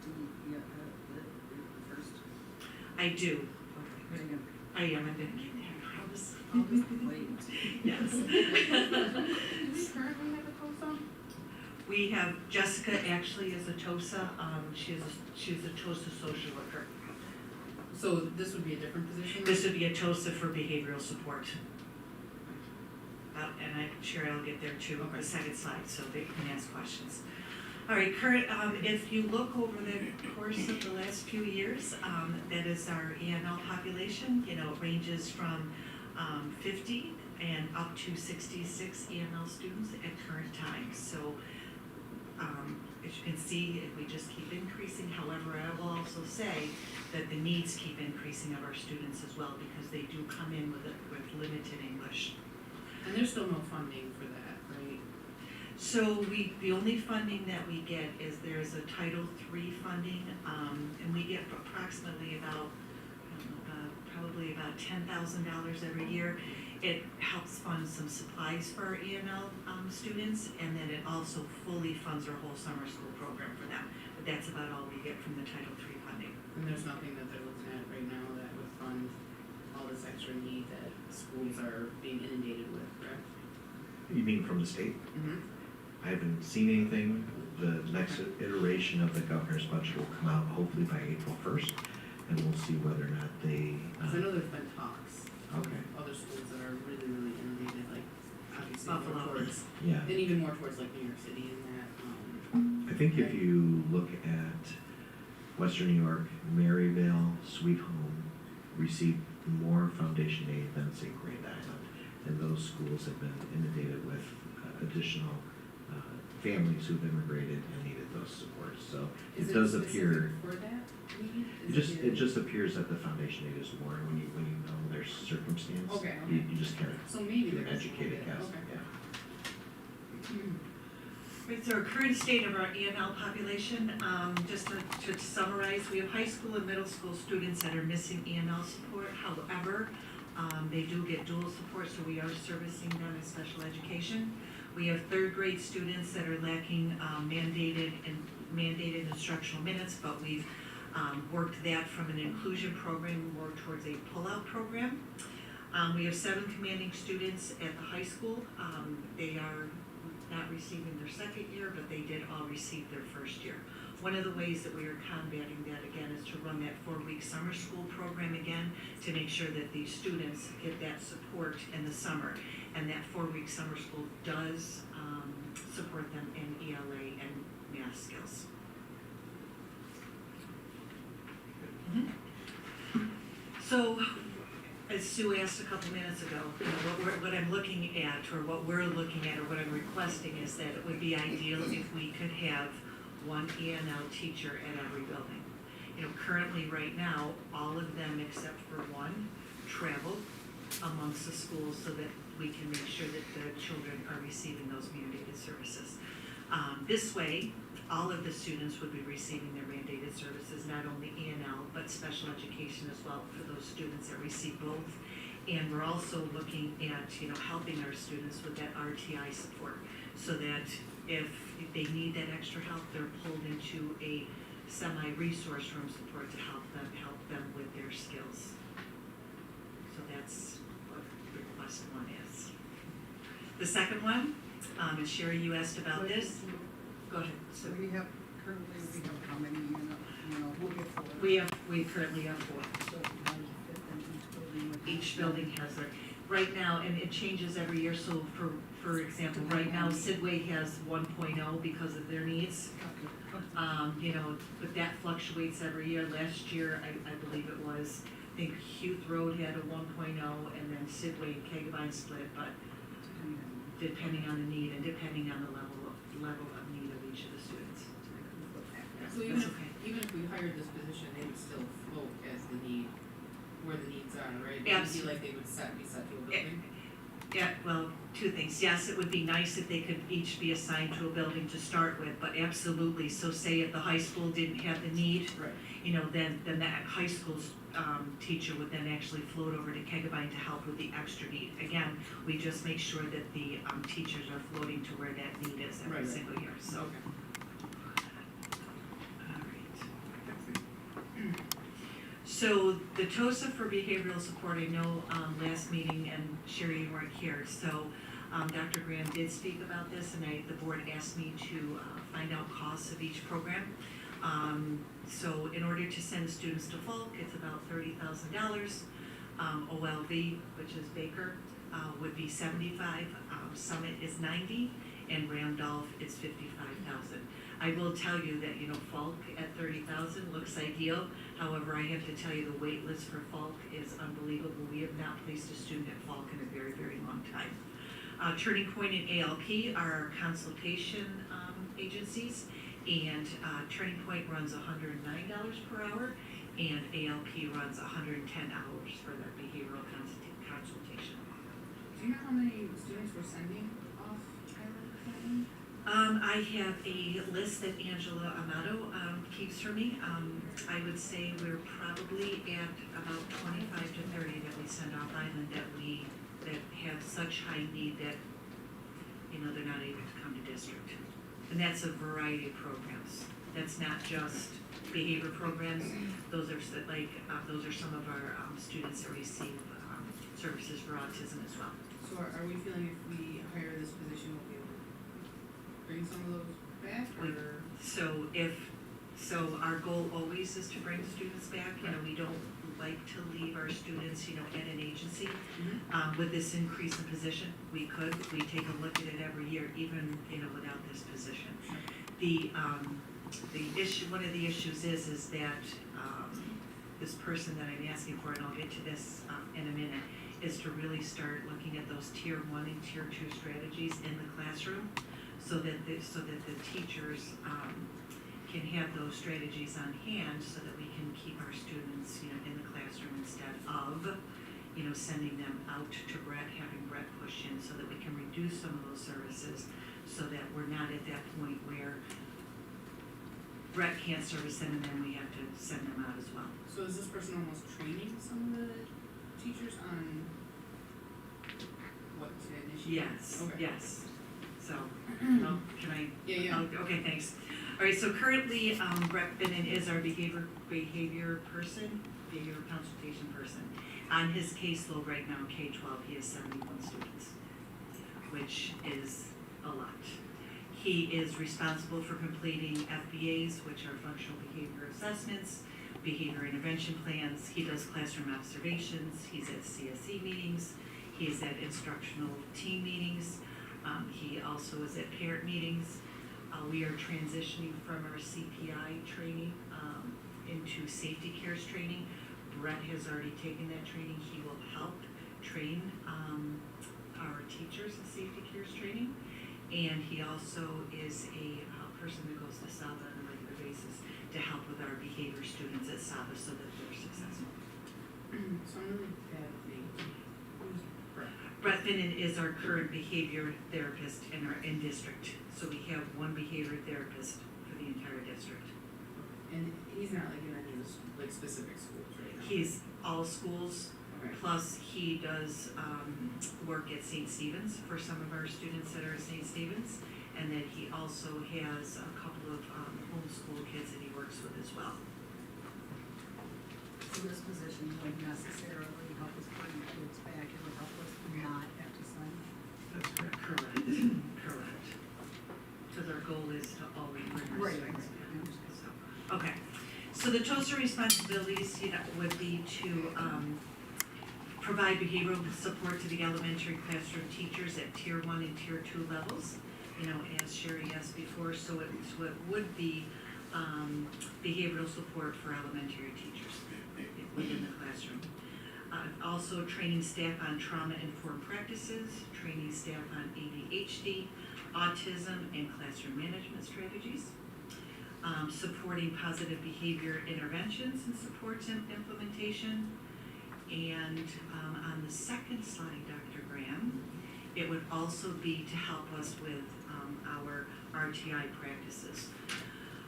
the first? I do. Okay. I am. I didn't get there. I'll just wait. Yes. Do we currently have a TOSA? We have Jessica actually is a TOSA. She's a TOSA social worker. So this would be a different position? This would be a TOSA for behavioral support. And I'm sure I'll get there too, the second slide, so they can ask questions. All right, if you look over the course of the last few years, that is our ENL population. It ranges from 50 and up to 66 ENL students at current time. So as you can see, we just keep increasing. However, I will also say that the needs keep increasing of our students as well, because they do come in with limited English. And there's still no funding for that, right? So the only funding that we get is there's a Title III funding, and we get approximately probably about $10,000 every year. It helps fund some supplies for our ENL students, and then it also fully funds our whole summer school program for them. But that's about all we get from the Title III funding. And there's nothing that they're looking at right now that would fund all this extra need that schools are being inundated with, correct? You mean from the state? Mm-hmm. I haven't seen anything. The next iteration of the governor's budget will come out hopefully by April 1st, and we'll see whether or not they. Because I know there's been talks. Okay. Other schools that are really, really inundated, like obviously Buffalo. more towards, Yeah. and even more towards like New York City and that. I think if you look at Western New York, Maryvale, Sweet Home received more foundation aid than, say, Grand Island. And those schools have been inundated with additional families who've immigrated and needed those supports. So Is it does appear. specific for that need? It just appears that the foundation aid is more when you know their circumstance. Okay. You just kind of So maybe do an there's a educated little guess. bit, okay. Yeah. Right, so our current state of our ENL population, just to summarize, we have high school and middle school students that are missing ENL support. However, they do get dual support, so we are servicing them as special education. We have 3rd grade students that are lacking mandated instructional minutes, but we've worked that from an inclusion program, worked towards a pull-out program. We have 7 commanding students at the high school. They are not receiving their 2nd year, but they did all receive their 1st year. One of the ways that we are combating that again is to run that 4-week summer school program again to make sure that these students get that support in the summer. And that 4-week summer school does support them in ELA and math So, as Sue asked a couple minutes ago, you know, what I'm looking at, or what we're looking at, or what I'm requesting is that it would be ideal if we could have one ENL teacher at every building. You know, currently, right now, all of them except for one travel amongst the schools so that we can make sure that the children are receiving those mandated services. This way, all of the students would be receiving their mandated services, not only ENL, but special education as well for those students that receive both. And we're also looking at, you know, helping our students with that RTI support, so that if they need that extra help, they're pulled into a semi-resource room support to help them with their skills. So that's what request one is. The second one, and Sherry, you asked about this. Go ahead. So we have, currently, we have how many, we'll get four. We currently have 4. So how does it fit in each building? with Each building has their, right now, and it changes every year, so for example, right now, Sidway has 1.0 because of their needs. You know, but that fluctuates every year. Last year, I believe it was, I think Huth Road had a 1.0, and then Sidway and Kegabine split, but depending on the need and depending on the level of need of each of the students. So even if we hired this position, they would still float as the need, where the needs are, right? It would be like they would be set to a building? Yeah, well, 2 things. Yes, it would be nice if they could each be assigned to a building to start with, but absolutely. So say if the high school didn't have the need, Right. you know, then that high school's teacher would then actually float over to Kegabine to help with the extra need. Again, we just make sure that the teachers are floating to where that need is every Right. single year, so. All right. So the TOSA for behavioral support, I know last meeting, and Sherry, you weren't here, so Dr. Graham did speak about this, and the board asked me to find out costs of each program. So in order to send students to Falk, it's about $30,000. OLV, which is Baker, would be 75. Summit is 90, and Randolph is 55,000. I will tell you that, you know, Falk at 30,000 looks ideal. However, I have to tell you the wait list for Falk is unbelievable. We have not placed a student at Falk in a very, very long time. Turning Point and ALP are our consultation agencies, and Turning Point runs $109 per hour, and ALP runs $110 for their behavioral consultation. Do you know how many students we're sending off Island Academy? I have a list that Angela Amato keeps for me. I would say we're probably at about 25 to 30 that we send off Island that have such high need that, you know, they're not able to come to district. And that's a variety of programs. That's not just behavior programs. Those are those are some of our students that receive services for autism as well. So are we feeling if we hire this position, we'll be able to bring some of those back, or? So our goal always is to bring students back. You know, we don't like to leave our students, you know, at an agency. With this increase in position, we take a look at it every year, even, you know, without this position. The issue, one of the issues is that this person that I'm asking for, and I'll get to this in a minute, is to really start looking at those tier 1 and tier 2 strategies in the classroom, so that the teachers can have those strategies on hand, so that we can keep our students, you know, in the classroom instead of, you know, sending them out to Brett, having Brett push in, so that we can reduce some of those services, so that we're not at that point where Brett can't service them and then we have to send them out as well. So is this person almost training some of the teachers on what to initiate? Yes, Okay. yes. So, can I? Yeah. Okay, thanks. All right, so currently, Brett Binnen is our behavior consultation person. On his caseload right now, K-12, he has 71 students, which is a lot. He is responsible for completing FBAs, which are functional behavior assessments, behavior intervention plans. He does classroom observations. He's at CSD meetings. He's at instructional team meetings. He also is at parent meetings. We are transitioning from our CPI training into safety cares training. Brett has already taken that training. He will help train our teachers in safety cares training. And he also is a person that goes to Saba on a regular basis to help with our behavior students at Saba so that they're successful. So I'm really bad with names. Who's Brett? Brett Finnan is our current behavior therapist in district. So we have one behavior therapist for the entire district. And he's not like in any of the like specific schools right now? He's all schools, Okay. plus he does work at St. Stephen's for some of our students that are at St. Stephen's. And then he also has a couple of homeschool kids that he works with as well. So this position wouldn't necessarily help us bring kids back, it would help us not have to sign. That's correct. Correct. Because our goal is to always bring our Right. students back. So, okay, so the TOSA responsibilities, would be to provide behavioral support to the elementary classroom teachers at tier 1 and tier 2 levels. As Sherry asked before, so it would be behavioral support for elementary teachers within the classroom. Also training staff on trauma-informed practices, training staff on ADHD, autism, and classroom management strategies. Supporting positive behavior interventions and supports and implementation. And on the second slide, Dr. Graham, it would also be to help us with our RTI practices.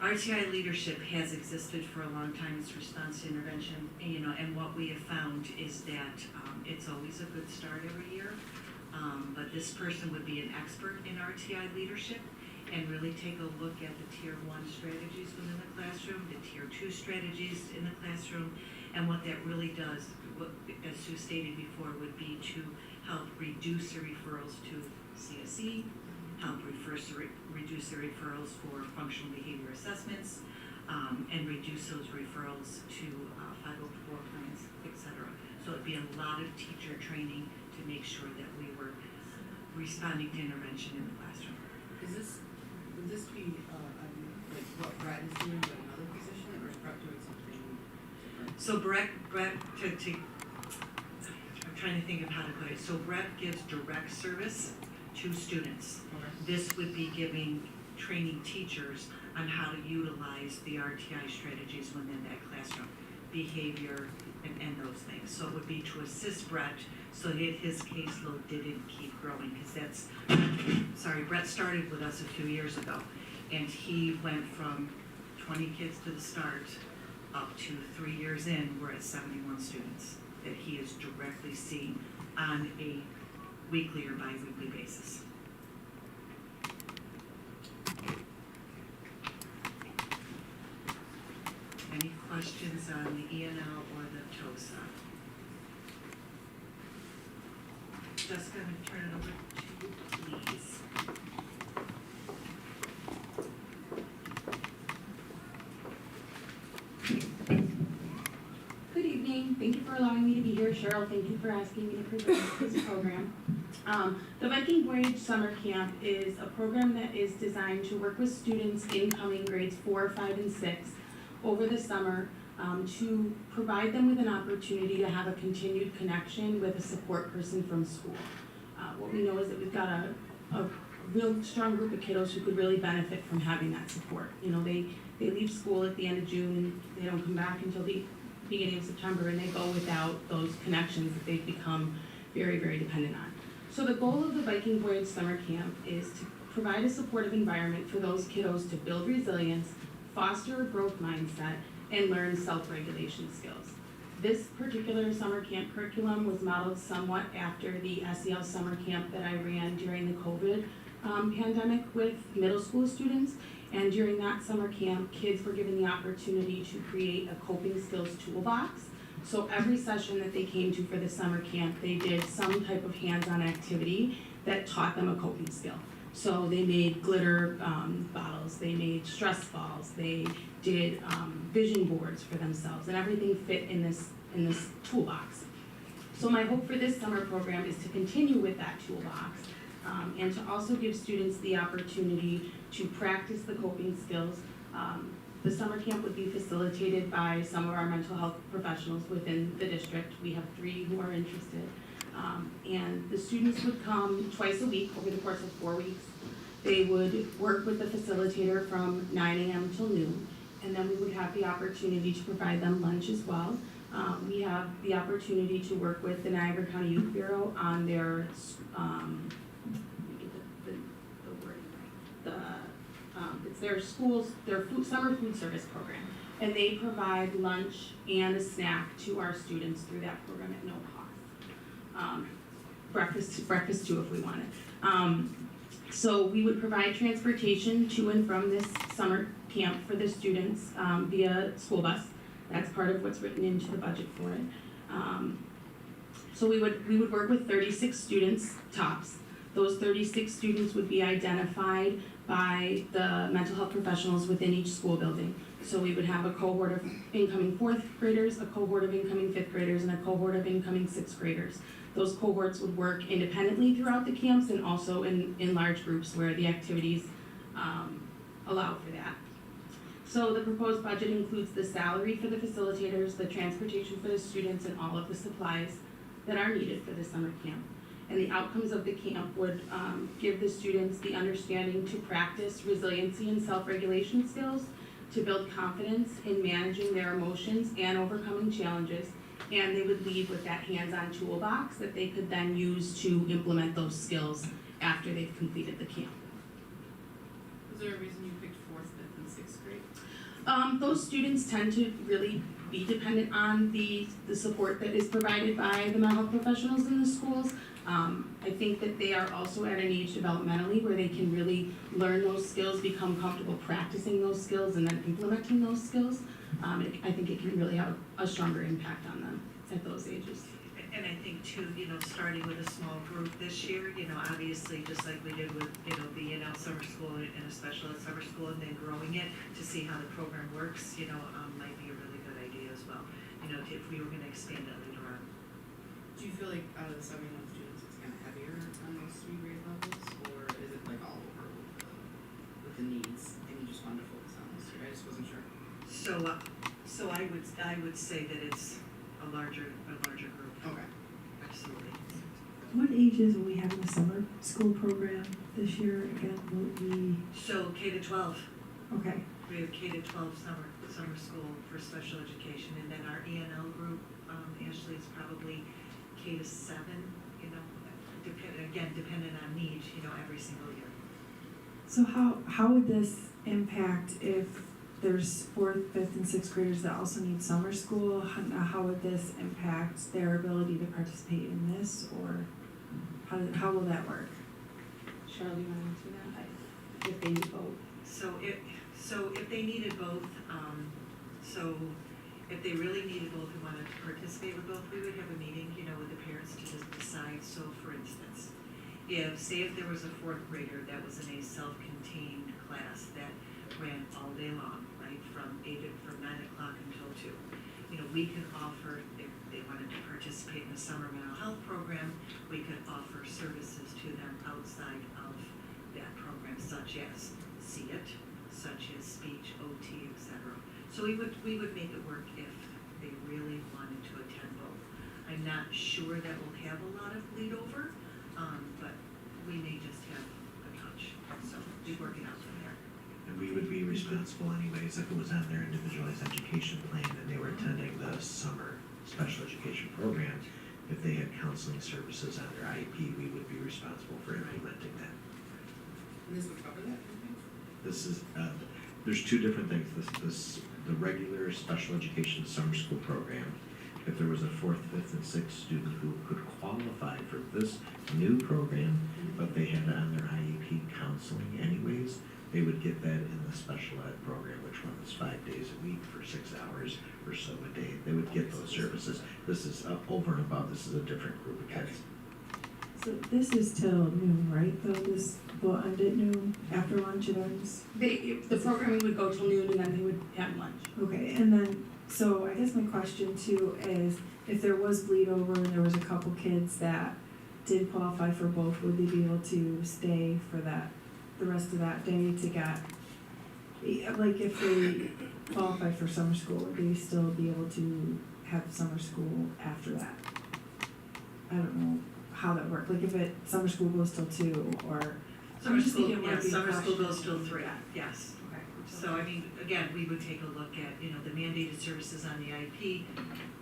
RTI leadership has existed for a long time. It's response to intervention, and what we have found is that it's always a good start every year. But this person would be an expert in RTI leadership and really take a look at the tier 1 strategies within the classroom, the tier 2 strategies in the classroom, and what that really does, as Sue stated before, would be to help reduce the referrals to CSD, help reduce the referrals for functional behavior assessments, and reduce those referrals to 504 plans, etc. So it'd be a lot of teacher training to make sure that we were responding to intervention in the classroom. Would this be, like what Brett is doing, but another position, or is Brett doing something different? So Brett, I'm trying to think of how to put it. So Brett gives direct service to students. Okay. This would be giving training teachers on how to utilize the RTI strategies within that classroom, behavior and those things. So it would be to assist Brett so that his caseload didn't keep growing, because Brett started with us a few years ago, and he went from 20 kids to the start up to 3 years in, we're at 71 students that he is directly seeing on a weekly or bi-weekly basis. Any questions on the ENL or the TOSA? Just gonna turn it over to you, please. Good evening. Thank you for allowing me to be here. Cheryl, thank you for asking me to present this program. The Viking Voyage Summer Camp is a program that is designed to work with students incoming grades 4, 5, and 6 over the summer to provide them with an opportunity to have a continued connection with a support person from school. What we know is that we've got a real strong group of kiddos who could really benefit from having that support. They leave school at the end of June and they don't come back until the beginning of September, and they go without those connections that they've become very, very dependent on. So the goal of the Viking Voyage Summer Camp is to provide a supportive environment for those kiddos to build resilience, foster a growth mindset, and learn self-regulation skills. This particular summer camp curriculum was modeled somewhat after the SEL summer camp that I ran during the COVID pandemic with middle school students. And during that summer camp, kids were given the opportunity to create a coping skills toolbox. So every session that they came to for the summer camp, they did some type of hands-on activity that taught them a coping skill. So they made glitter bottles, they made stress balls, they did vision boards for themselves, and everything fit in this toolbox. So my hope for this summer program is to continue with that toolbox and to also give students the opportunity to practice the coping skills, The summer camp would be facilitated by some of our mental health professionals within the district. We have 3 who are interested. And the students would come twice a week over the course of 4 weeks. They would work with the facilitator from 9 a.m. till noon, and then we would have the opportunity to provide them lunch as well. We have the opportunity to work with the Niagara County Youth Bureau on their, let me get the wording right. It's their schools, their summer food service program. And they provide lunch and a snack to our students through that program at no cost. Breakfast too if we want it. So we would provide transportation to and from this summer camp for the students via school bus. That's part of what's written into the budget for it. So we would work with 36 students tops. Those 36 students would be identified by the mental health professionals within each school building. So we would have a cohort of incoming 4th graders, a cohort of incoming 5th graders, and a cohort of incoming 6th graders. Those cohorts would work independently throughout the camps and also in large groups where the activities allow for that. So the proposed budget includes the salary for the facilitators, the transportation for the students, and all of the supplies that are needed for the summer camp. And the outcomes of the camp would give the students the understanding to practice resiliency and self-regulation skills, to build confidence in managing their emotions and overcoming challenges, and they would leave with that hands-on toolbox that they could then use to implement those skills after they've completed the camp. Was there a reason you picked 4th, 5th, and 6th grade? Those students tend to really be dependent on the support that is provided by the mental health professionals in the schools. I think that they are also at an age developmentally where they can really learn those skills, become comfortable practicing those skills, and then implementing those skills. I think it can really have a stronger impact on them at those ages. And I think too, starting with a small group this year, obviously just like we did with, the summer school and a special ed summer school, and then growing it to see how the program works, might be a really good idea as well. If we were gonna expand it later on. Do you feel like out of the 71 students, it's kind of heavier on those 3 grade levels, or is it like all over with the needs, and you just wanted to focus on this year? I just wasn't sure. So I would say that it's a larger group. Okay. Absolutely. What ages will we have in the summer school program this year again? Will it be? So K to 12. Okay. We have K to 12 summer school for special education, and then our ENL group, Ashley, is probably K to 7, dependent on need, every single year. So how would this impact if there's 4th, 5th, and 6th graders that also need summer school? How would this impact their ability to participate in this, or how will that work? Cheryl, do you want to answer that? If they need both. So if they needed both, so if they really needed both and wanted to participate with both, we would have a meeting, with the parents to just decide. So for instance, if there was a 4th grader that was in a self-contained class that ran all day long, right, from 9 o'clock until 2. We could offer, if they wanted to participate in the summer mental health program, we could offer services to them outside of that program, such as See It, such as speech, OT, etc. So we would make it work if they really wanted to attend both. I'm not sure that we'll have a lot of bleed over, but we may just have a touch. So we work it out from there. And we would be responsible anyways if it was on their individualized education plan and they were attending the summer special education program. If they had counseling services on their IEP, we would be responsible for implementing that. And this would cover that, you think? This is, there's 2 different things. The regular special education summer school program, if there was a 4th, 5th, and 6th student who could qualify for this new program, but they had on their IEP counseling anyways, they would get that in the special ed program, which runs 5 days a week for 6 hours or so a day. They would get those services. This is over and above. This is a different group of kids. So this is till noon, right? Though this will end at noon, after lunch it ends? The programming would go till noon and then they would have lunch. Okay, and then, so I guess my question too is, if there was bleed over and there was a couple kids that did qualify for both, would they be able to stay for that, the rest of that day to get Like if they qualify for summer school, would they still be able to have summer school after that? I don't know how that works, like if summer school goes till 2 or. Summer I'm just school, thinking it might yes, be a summer school question. goes till 3, yes. Okay. So I mean, again, we would take a look at, you know, the mandated services on the IP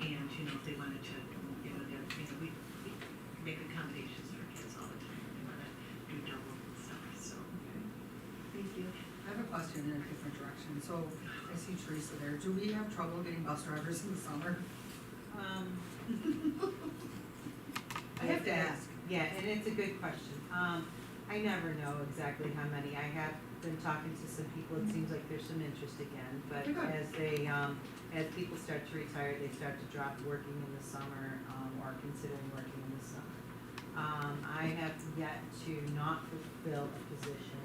and, you know, if they wanted to, you know, we make accommodations for kids all the time. They wanna do double stuff, so. Thank you. I have a question in a different direction. So I see Teresa there. Do we have trouble getting bus drivers in the summer? I have to ask. Yeah, and it's a good question. I never know exactly how many. I have been talking to some people, it seems like there's some interest again, but Okay, good. as people start to retire, they start to drop working in the summer, or considering working in the summer. I have yet to not fulfill a position,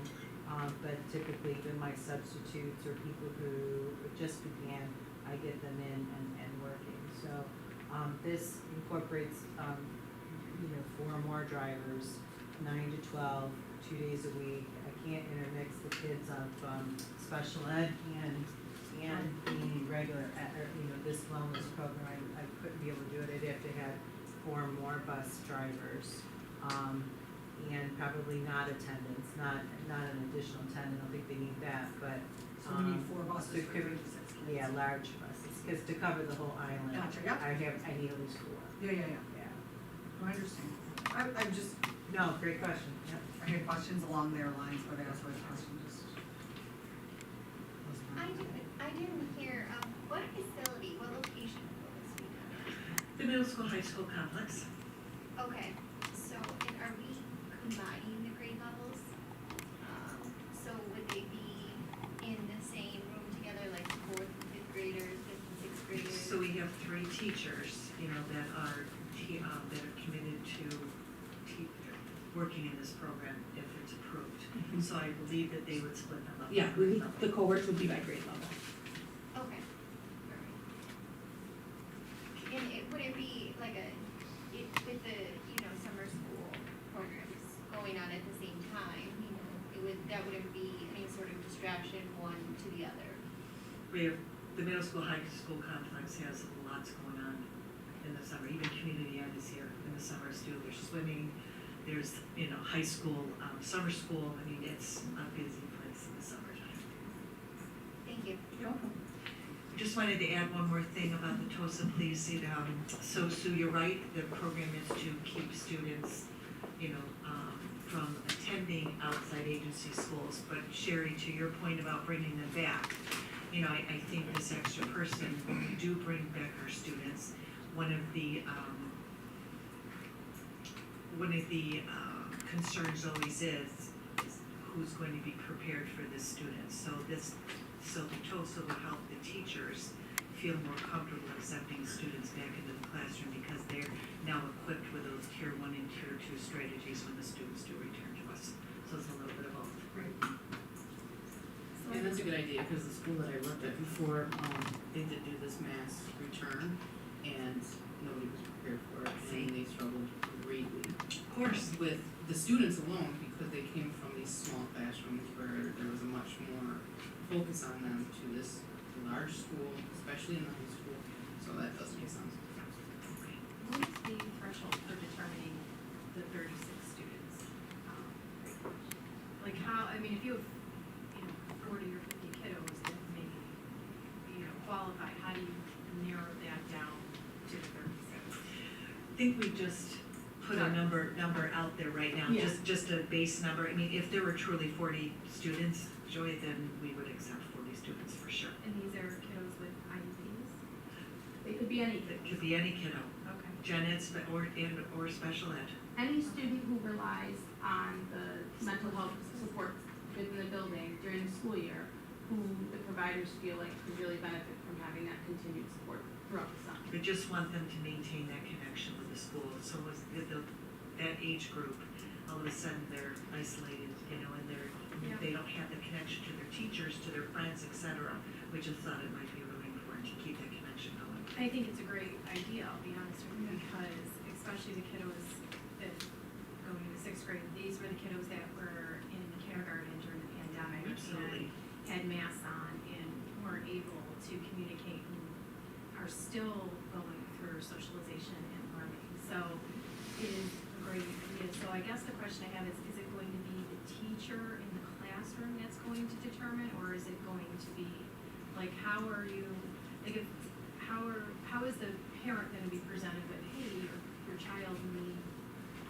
but typically even my substitutes or people who just began, I get them in and working. So, this incorporates, 4 or more drivers, 9 to 12, 2 days a week. I can't intermix the kids of special ed and the regular, this wellness program. I couldn't be able to do it. I'd have to have 4 or more bus drivers, and probably not attendants, not an additional 10. I don't think they need that, but. So we need 4 buses to for cover- 36 kids. Yeah, large buses, because to cover the whole island. Gotcha, yep. I need at least 4. Yeah. Yeah. I understand. I'm just, No, great question, yep. I had questions along their lines, but that's why the question just. I didn't hear, what facility, what location will this be done The middle school, high school complex. at? Okay, so, and are we combining the grade levels? So would they be in the same room together, like 4th and 5th graders, 5th and 6th graders? So we have 3 teachers, you know, that are committed to working in this program if it's approved. So I believe that they would split them up. Yeah, the cohorts would be by grade level. Okay, alright. And would it be like with the, summer school programs going on at the same time, that wouldn't be any sort of distraction one to the other? We have, the middle school, high school complex has lots going on in the summer, even community ed is here in the summers too. There's swimming, there's, high school, summer school. I mean, it's a busy place in the summertime. Thank you. You're welcome. Just wanted to add one more thing about the TOSA, please. So Sue, you're right, the program is to keep students, from attending outside agency schools. But Sherry, to your point about bringing them back, I think this extra person, when we do bring back our students, one of the concerns always is who's going to be prepared for this student. So the TOSA will help the teachers feel more comfortable accepting students back into the classroom because they're now equipped with those tier 1 and tier 2 strategies when the students do return to us. So it's a little bit of both. And that's a good idea, because the school that I worked at before, they did do this mass return, and nobody was prepared for it, and they struggled greatly. Of course. With the students alone, because they came from these small classrooms where there was a much more focus on them to this large school, especially in the high school, so that does make sense. What is the threshold for determining the 36 students? Like how, if you have, 40 or 50 kiddos that maybe, qualify, how do you narrow that down to 36? I think we just put a number out there right now, Yeah. just a base number. If there were truly 40 students, Joy, then we would accept 40 students for sure. And these are kiddos with IEPs? They could be any. It could be any kiddo. Okay. Gen ed or special ed. Any student who relies on the mental health support within the building during the school year, who the providers feel like could really benefit from having that continued support throughout the summer. We just want them to maintain that connection with the school. So that age group, all of a sudden they're isolated, and they don't have the connection to their teachers, to their friends, etc. We just thought it might be really important to keep that connection going. I think it's a great idea, I'll be honest with you, because especially the kiddos that going into 6th grade, these were the kiddos that were in kindergarten during the pandemic. Absolutely. And had masks on and weren't able to communicate and are still going through socialization and learning. So it is a great idea. So I guess the question I have is it going to be the teacher in the classroom that's going to determine, or is it going to be, like, how are you, like, if, how is the parent gonna be presented with, hey, your child may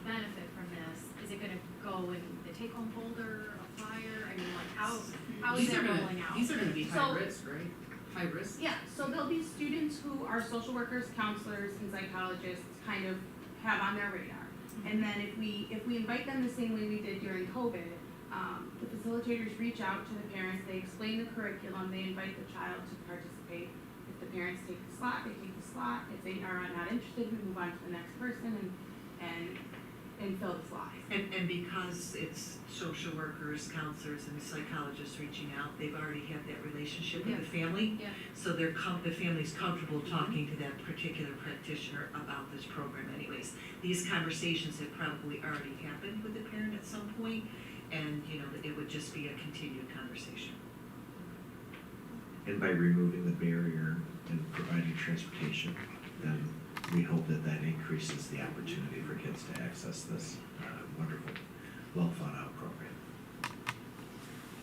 benefit from this? Is it gonna go in the take-home folder, a flyer? I mean, like, how is that rolling out? These are gonna be high So- risk, right? High risk? Yeah, so there'll be students who our social workers, counselors, and psychologists kind of have on their radar. And then if we invite them the same way we did during COVID, the facilitators reach out to the parents, they explain the curriculum, they invite the child to participate. If the parents take the slot, they take the slot. If they are not interested, we move on to the next person and fill the slot. And because it's social workers, counselors, and psychologists reaching out, they've already had that relationship with the family. Yeah. So the family's comfortable talking to that particular practitioner about this program anyways. These conversations have probably already happened with the parent at some point, and, you know, it would just be a continued conversation. And by removing the barrier and providing transportation, then we hope that that increases the opportunity for kids to access this wonderful, well-thought-out program.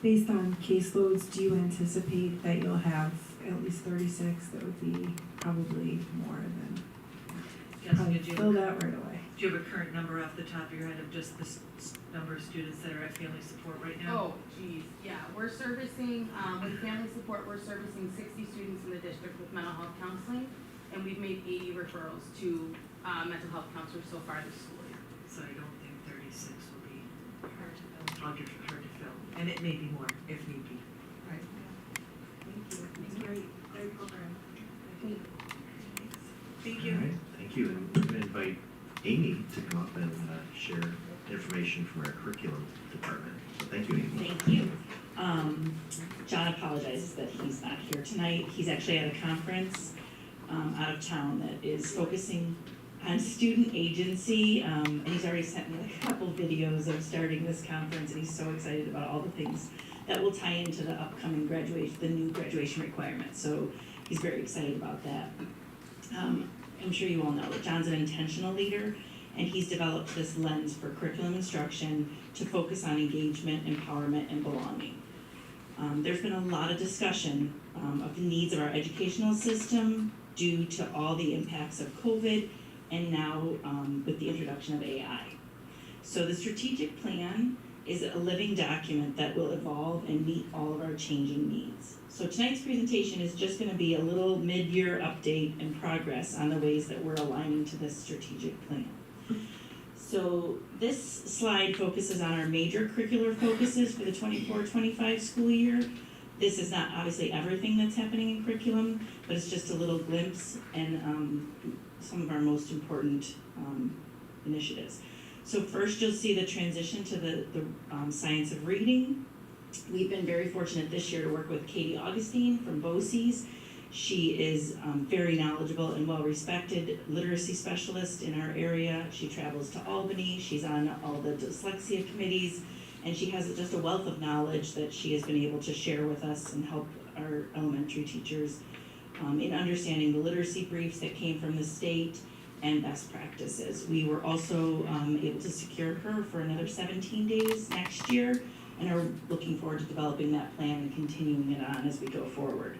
Based on caseloads, do you anticipate that you'll have at least 36? That would be probably more than, Jessica, probably do you fill have that right away. Do you have a current number off the top of your head of just the number of students that are at family support right now? Oh, geez, yeah, we're servicing, with family support, we're servicing 60 students in the district with mental health counseling, and we've made 80 referrals to mental health counselors so far this school year. So I don't think 36 will be hard to fill, and it may be more if need be. Right. Thank you. It's a great program. Thank All you. right, thank you, and we're gonna invite Amy to come up and share information from our curriculum department. So thank you, Amy. Thank you. John apologizes that he's not here tonight. He's actually at a conference out of town that is focusing on student agency, and he's already sent me a couple videos of starting this conference, and he's so excited about all the things that will tie into the upcoming graduation, the new graduation requirements. So he's very excited about that. I'm sure you all know that John's an intentional leader, and he's developed this lens for curriculum instruction to focus on engagement, empowerment, and belonging. There's been a lot of discussion of the needs of our educational system due to all the impacts of COVID and now with the introduction of AI. So the strategic plan is a living document that will evolve and meet all of our changing needs. So tonight's presentation is just going to be a little mid-year update and progress on the ways that we're aligning to this strategic plan. So this slide focuses on our major curricular focuses for the 24-25 school year. This is not obviously everything that's happening in curriculum, but it's just a little glimpse and some of our most important initiatives. So first you'll see the transition to the science of reading. We've been very fortunate this year to work with Katie Augustine from BOCES. She is very knowledgeable and well-respected literacy specialist in our area. She travels to Albany, she's on all the dyslexia committees, and she has just a wealth of knowledge that she has been able to share with us and help our elementary teachers in understanding the literacy briefs that came from the state and best practices. We were also able to secure her for another 17 days next year, and are looking forward to developing that plan and continuing it on as we go forward.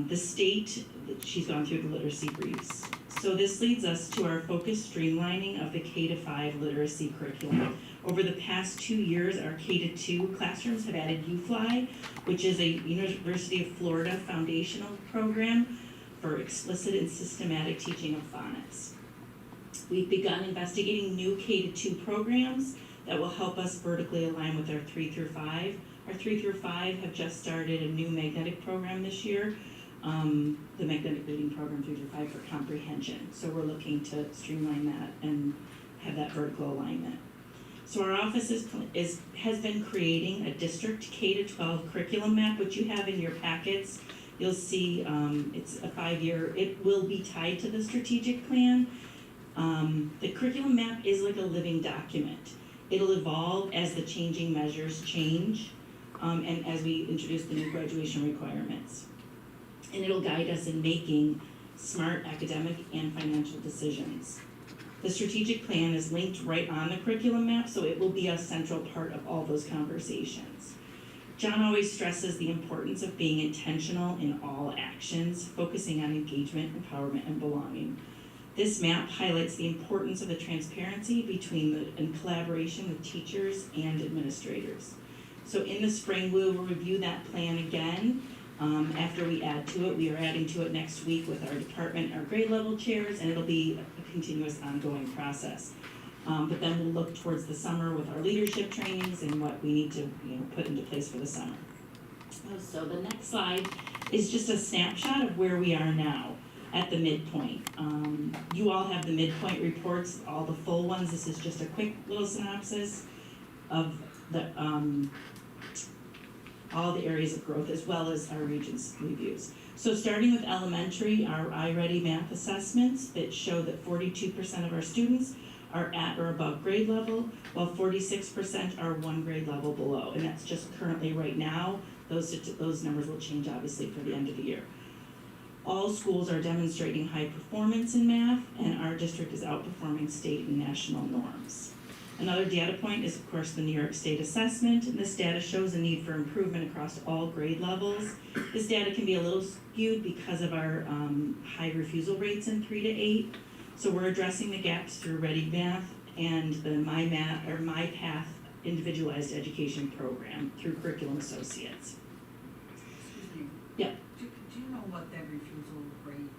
The state, she's gone through the literacy briefs. So this leads us to our focused streamlining of the K-5 literacy curriculum. Over the past 2 years, our K-2 classrooms have added UFly, which is a University of Florida foundational program for explicit and systematic teaching of phonics. We've begun investigating new K-2 programs that will help us vertically align with our 3-5. Our 3-5 have just started a new magnetic program this year, the magnetic reading program 3-5 for comprehension. So we're looking to streamline that and have that vertical alignment. So our office has been creating a district K-12 curriculum map, which you have in your packets. You'll see it's a 5-year, it will be tied to the strategic plan. The curriculum map is like a living document. It'll evolve as the changing measures change. and as we introduce the new graduation requirements. And it'll guide us in making smart academic and financial decisions. The strategic plan is linked right on the curriculum map, so it will be a central part of all those conversations. John always stresses the importance of being intentional in all actions, focusing on engagement, empowerment, and belonging. This map highlights the importance of the transparency and collaboration with teachers and administrators. So in the spring, we will review that plan again. After we add to it, we are adding to it next week with our department, our grade level chairs, and it'll be a continuous ongoing process. But then we'll look towards the summer with our leadership trainings and what we need to put into place for the summer. So the next slide is just a snapshot of where we are now at the midpoint. You all have the midpoint reports, all the full ones. This is just a quick little synopsis of the all the areas of growth as well as our Regents reviews. So starting with elementary, our iReady math assessments that show that 42% of our students are at or above grade level, while 46% are one grade level below. And that's just currently right now. Those numbers will change obviously for the end of the year. All schools are demonstrating high performance in math, and our district is outperforming state and national norms. Another data point is, of course, the New York State assessment, and this data shows a need for improvement across all grade levels. This data can be a little skewed because of our high refusal rates in 3 to 8. So we're addressing the gaps through Ready Math and the MyPath individualized education program through Curriculum Associates. Excuse me. Yeah. Do you know what that refusal rate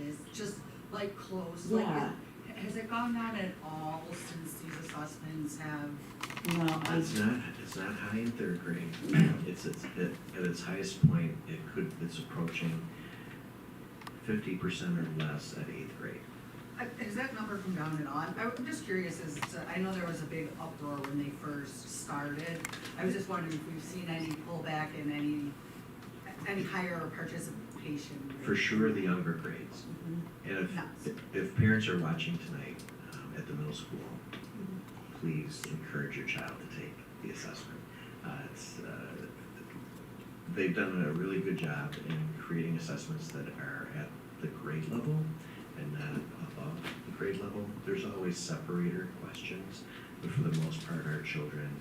is? Just like close? Yeah. Like, has it gone down at all since these assessments have? No, It's not high in third grade. At its highest point, it's approaching 50% or less at 8th grade. Has that number come down at all? I'm just curious as to, I know there was a big uproar when they first started. I was just wondering if we've seen any pullback in any higher participation rate. For sure, the younger grades. And if parents are watching tonight at the middle school, please encourage your child to take the assessment. They've done a really good job in creating assessments that are at the grade level and not above the grade level. There's always separator questions, but for the most part, our children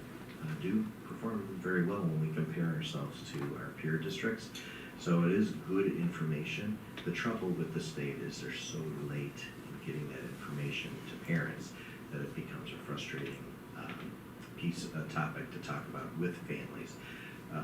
do perform very well when we compare ourselves to our peer districts. So it is good information. The trouble with the state is they're so late in getting that information to parents that it becomes a frustrating topic to talk about with families.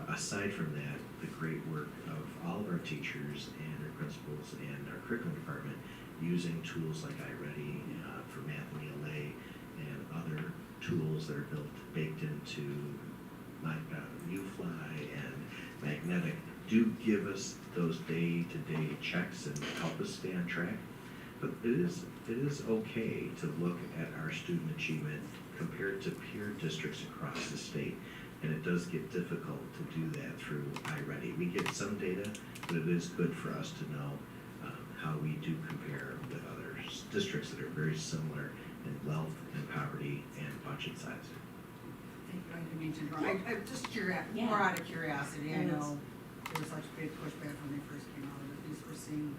Aside from that, the great work of all of our teachers and our principals and our curriculum department using tools like iReady for math and ELA and other tools that are baked into UFly and Magnetic do give us those day-to-day checks and help us stay on track. But it is okay to look at our student achievement compared to peer districts across the state. And it does get difficult to do that through iReady. We get some data, but it is good for us to know how we do compare with other districts that are very similar in wealth and poverty and budget size. Thank you, I didn't mean to interrupt. I'm just curious, more out of curiosity. I know there was such big pushback when they first came out, but at least we're seeing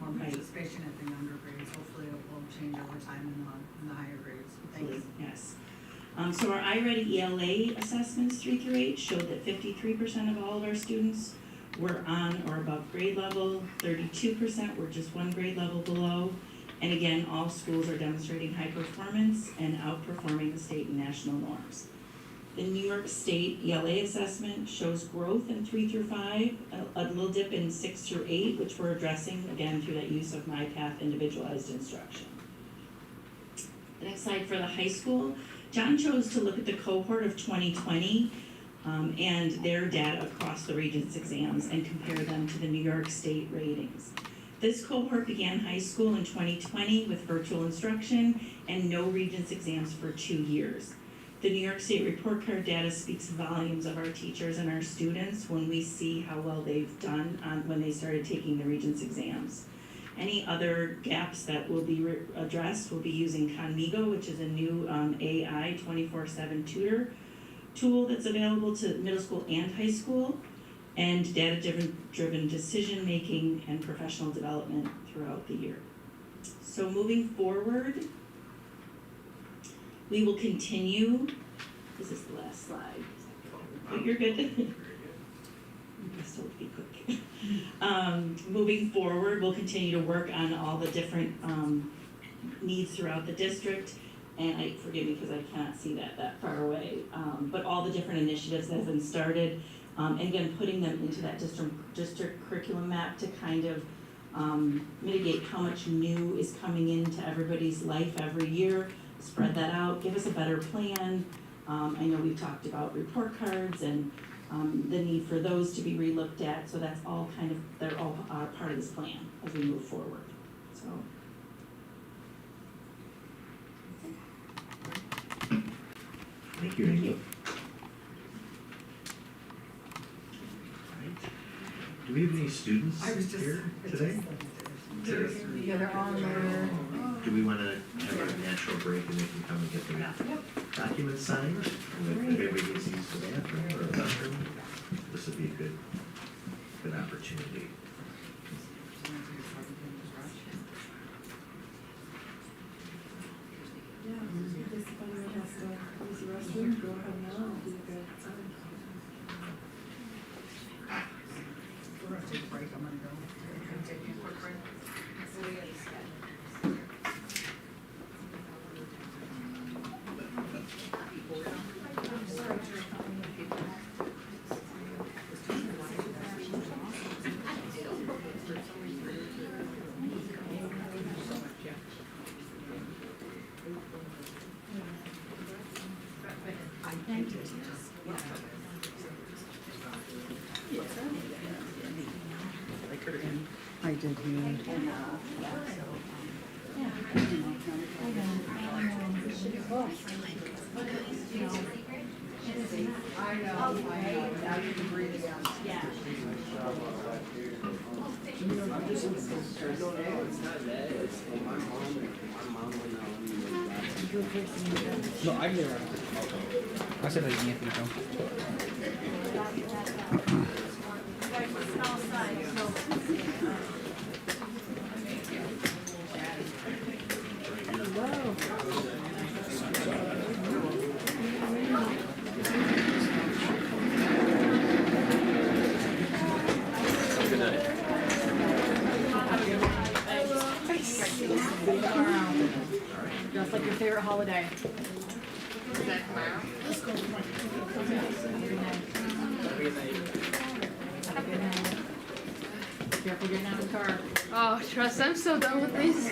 more participation at the younger grades. Hopefully it will change over time in the higher grades. Thanks. Yes. So our iReady ELA assessments 3 through 8 showed that 53% of all of our students were on or above grade level, 32% were just one grade level below, and again, all schools are demonstrating high performance and outperforming the state and national norms. The New York State ELA assessment shows growth in 3 through 5, a little dip in 6 through 8, which we're addressing again through that use of MyPath individualized instruction. The next slide for the high school. John chose to look at the cohort of 2020 and their data across the Regents exams and compare them to the New York State ratings. This cohort began high school in 2020 with virtual instruction and no Regents exams for 2 years. The New York State report card data speaks volumes of our teachers and our students when we see how well they've done when they started taking the Regents exams. Any other gaps that will be addressed will be using Conmigo, which is a new AI 24/7 tutor tool that's available to middle school and high school, and data-driven decision-making and professional development throughout the year. So moving forward, we will continue, this is the last slide, but you're good. I'm just told to be quick. Moving forward, we'll continue to work on all the different needs throughout the district. And forgive me because I cannot see that far away, but all the different initiatives that have been started, and again, putting them into that district curriculum map to kind of mitigate how much new is coming into everybody's life every year, spread that out, give us a better plan. I know we've talked about report cards and the need for those to be relooked at, so that's all they're all part of this plan as we move forward, so. Thank you, Amy. Do we have any students here today? Yeah, they're all there. Do we want to have a natural break and they can come and get their documents signed? If everybody needs to use the bathroom or the restroom, this would be a good opportunity. If anyone has to use the restroom, go ahead now, I'll be good. We're gonna take a break, I'm gonna go. Take a quick break. I did, I know, now you can breathe again. Yeah. No, I've never. I said like Anthony Jones. Good night. Just like your favorite holiday. Careful getting out of the car. Oh, trust, I'm so done with these.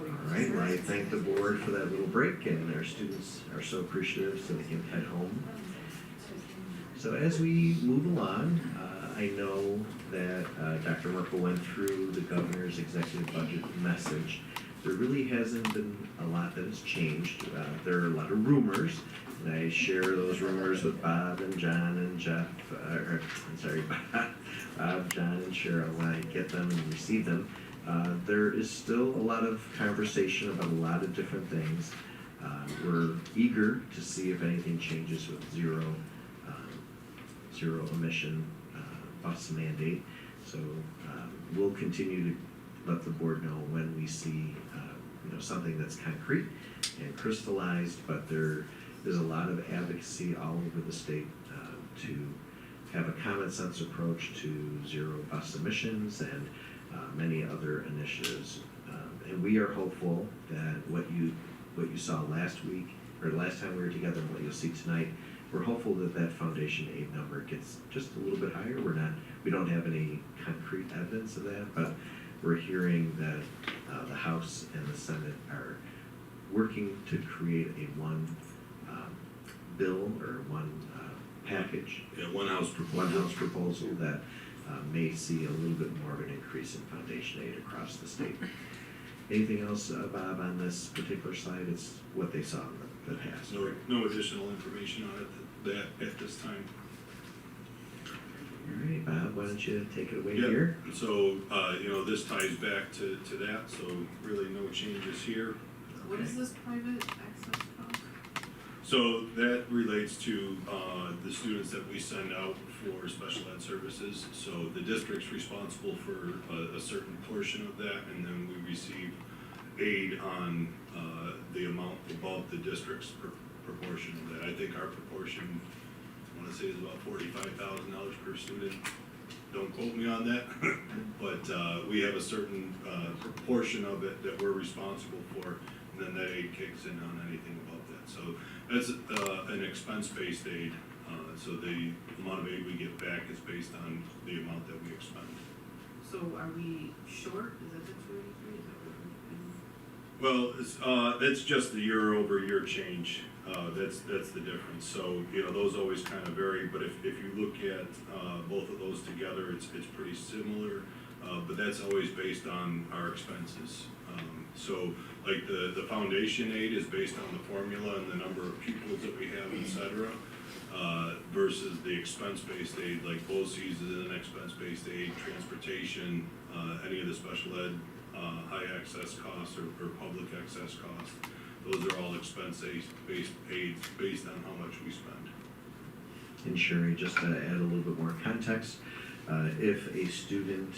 All right, well, I thank the board for that little break, and our students are so appreciative, so they can head home. So as we move along, I know that Dr. Merkel went through the governor's executive budget message. There really hasn't been a lot that has changed. There are a lot of rumors, and I share those rumors with Bob and John and Jeff, Bob, John, and Cheryl when I get them and receive them. There is still a lot of conversation about a lot of different things. We're eager to see if anything changes with zero emission bus mandate. So we'll continue to let the board know when we see something that's concrete and crystallized, but there is a lot of advocacy all over the state to have a common sense approach to zero bus emissions and many other initiatives. And we are hopeful that what you saw last week, or last time we were together, and what you'll see tonight, we're hopeful that that foundation aid number gets just a little bit higher. We don't have any concrete evidence of that, but we're hearing that the House and the Senate are working to create a one bill or one package. Yeah, one house proposal. One house proposal that may see a little bit more of an increase in foundation aid across the state. Anything else, Bob, on this particular slide? It's what they saw in the past. No additional information on it at this time. All right, Bob, why don't you take it away Yeah. here? So, this ties back to that, so really no changes here. What is this private access cost? So that relates to the students that we send out for special ed services. So the district's responsible for a certain portion of that, and then we receive aid on the amount above the district's proportion of that. I think our proportion, I want to say, is about $45,000 per student. Don't quote me on that, but we have a certain proportion of it that we're responsible for, and then that aid kicks in on anything above that. So that's an expense-based aid. So the amount of aid we get back is based on the amount that we expend. So are we short? Is that the 283? Well, it's just the year-over-year change. That's the difference. So, those always kind of vary, but if you look at both of those together, it's pretty similar, but that's always based on our expenses. So, like the foundation aid is based on the formula and the number of pupils that we have, et cetera, versus the expense-based aid, like BOCES is an expense-based aid, transportation, any of the special ed high access costs or public access costs. Those are all expense-based aids based on how much we spend. And Sherry, just to add a little bit more context, if a student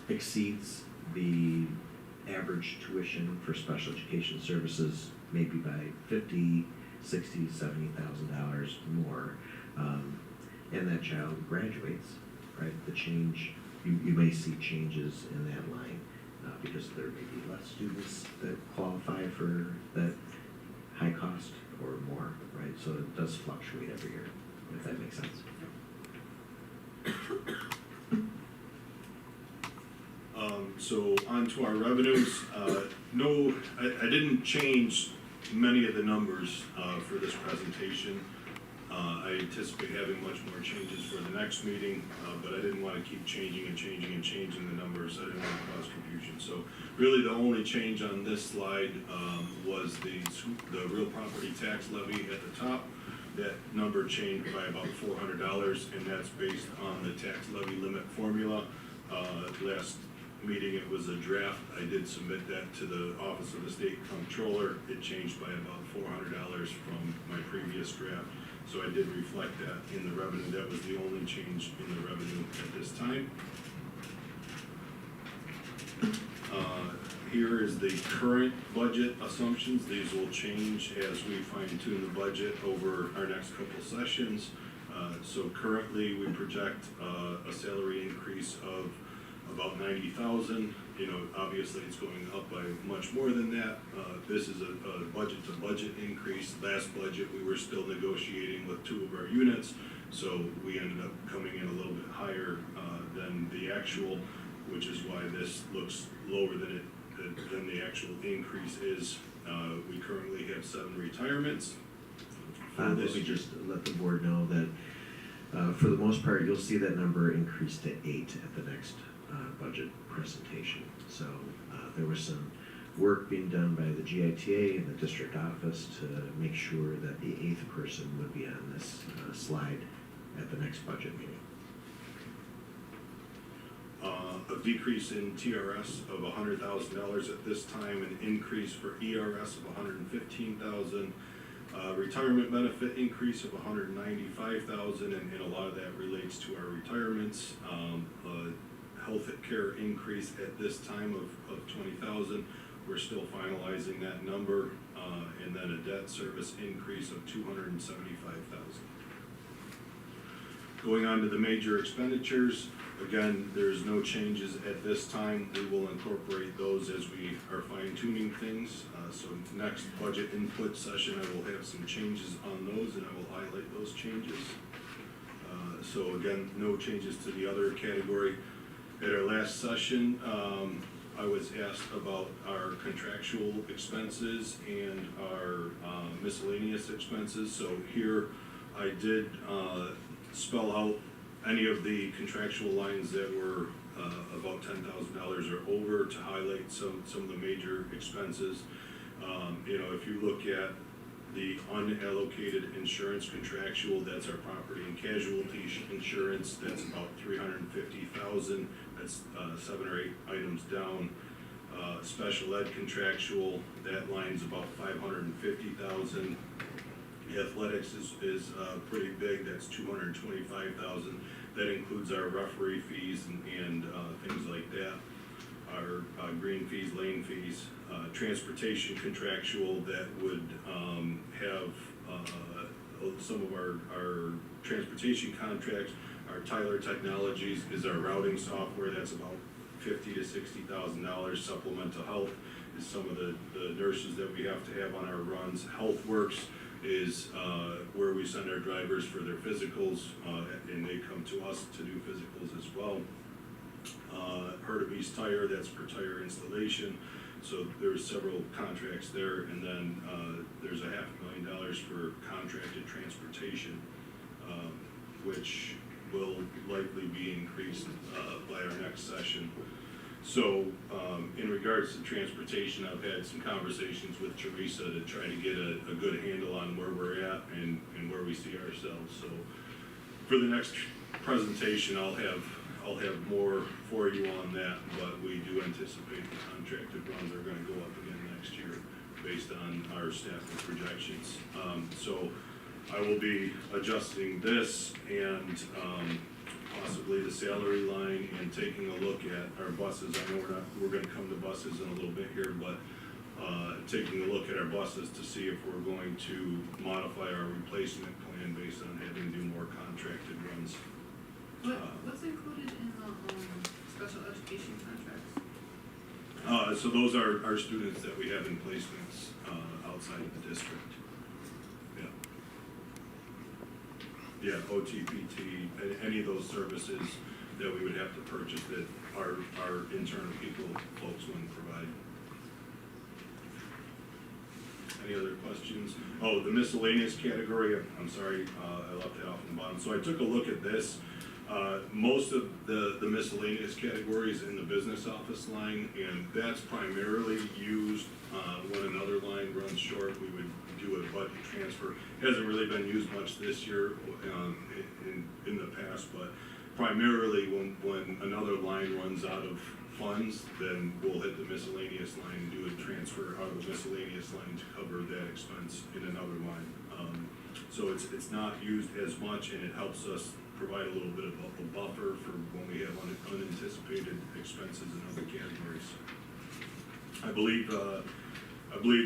exceeds the average tuition for special education services, maybe by $50,000, $60,000, $70,000 more, and that child graduates, right? The change, you may see changes in that line because there may be less students that qualify for that high cost or more, right? So it does fluctuate every year. if that makes sense. So on to our revenues. No, I didn't change many of the numbers for this presentation. I anticipate having much more changes for the next meeting, but I didn't want to keep changing and changing and changing the numbers. I didn't want to cause confusion. So really the only change on this slide was the real property tax levy at the top. That number changed by about $400, and that's based on the tax levy limit formula. Last meeting, it was a draft. I did submit that to the Office of the State Comptroller. It changed by about $400 from my previous draft. So I did reflect that in the revenue. That was the only change in the revenue at this time. Here is the current budget assumptions. These will change as we fine tune the budget over our next couple sessions. So currently we project a salary increase of about 90,000. You know, obviously it's going up by much more than that. This is a budget to budget increase. Last budget we were still negotiating with 2 of our units, so we ended up coming in a little bit higher than the actual, which is why this looks lower than the actual increase is. We currently have 7 retirements. Let me just let the board know that for the most part, you'll see that number increase to 8 at the next budget presentation. So there was some work being done by the GITA and the district office to make sure that the 8th person would be on this slide at the next budget meeting. A decrease in TRS of $100,000 at this time, an increase for ERS of $115,000, retirement benefit increase of $195,000, and a lot of that relates to our retirements. Health care increase at this time of $20,000. We're still finalizing that number, and then a debt service increase of $275,000. Going on to the major expenditures, again, there's no changes at this time. We will incorporate those as we are fine tuning things. So next budget input session, I will have some changes on those, and I will highlight those changes. So again, no changes to the other category. At our last session, I was asked about our contractual expenses and our miscellaneous expenses. So here I did spell out any of the contractual lines that were about $10,000 or over to highlight some of the major expenses. You know, if you look at the unallocated insurance contractual, that's our property and casualty insurance. That's about $350,000. That's 7 or 8 items down. Special ed contractual, that line's about $550,000. Athletics is pretty big. That's $225,000. That includes our referee fees and things like that. Our green fees, lane fees, transportation contractual, that would have some of our transportation contracts. Our Tyler Technologies is our routing software. That's about $50,000 to $60,000. Supplemental health is some of the nurses that we have to have on our runs. HealthWorks is where we send our drivers for their physicals, and they come to us to do physicals as well. Heard of East Tire, that's for tire installation. So there's several contracts there, and then there's $500,000 for contracted transportation, which will likely be increased by our next session. So in regards to transportation, I've had some conversations with Teresa to try to get a good handle on where we're at and where we see ourselves. So for the next presentation, I'll have more for you on that, but we do anticipate the contracted runs are gonna go up again next year based on our staffing projections. So I will be adjusting this and possibly the salary line and taking a look at our buses. I know we're gonna come to buses in a little bit here, but taking a look at our buses to see if we're going to modify our replacement plan based on having to do more contracted runs. What's included in the special education contracts? So those are our students that we have in placements outside of the district. Yeah. Yeah, OTPT, any of those services that we would have to purchase that our internal people, folks wouldn't provide. Any other questions? Oh, the miscellaneous category, I'm sorry, I left it off on the bottom. So I took a look at this. Most of the miscellaneous categories in the business office line, and that's primarily used when another line runs short, we would do a budget transfer. Hasn't really been used much this year in the past, but primarily when another line runs out of funds, then we'll hit the miscellaneous line and do a transfer out of the miscellaneous line to cover that expense in another line. So it's not used as much, and it helps us provide a little bit of a buffer for when we have unanticipated expenses in other categories. I believe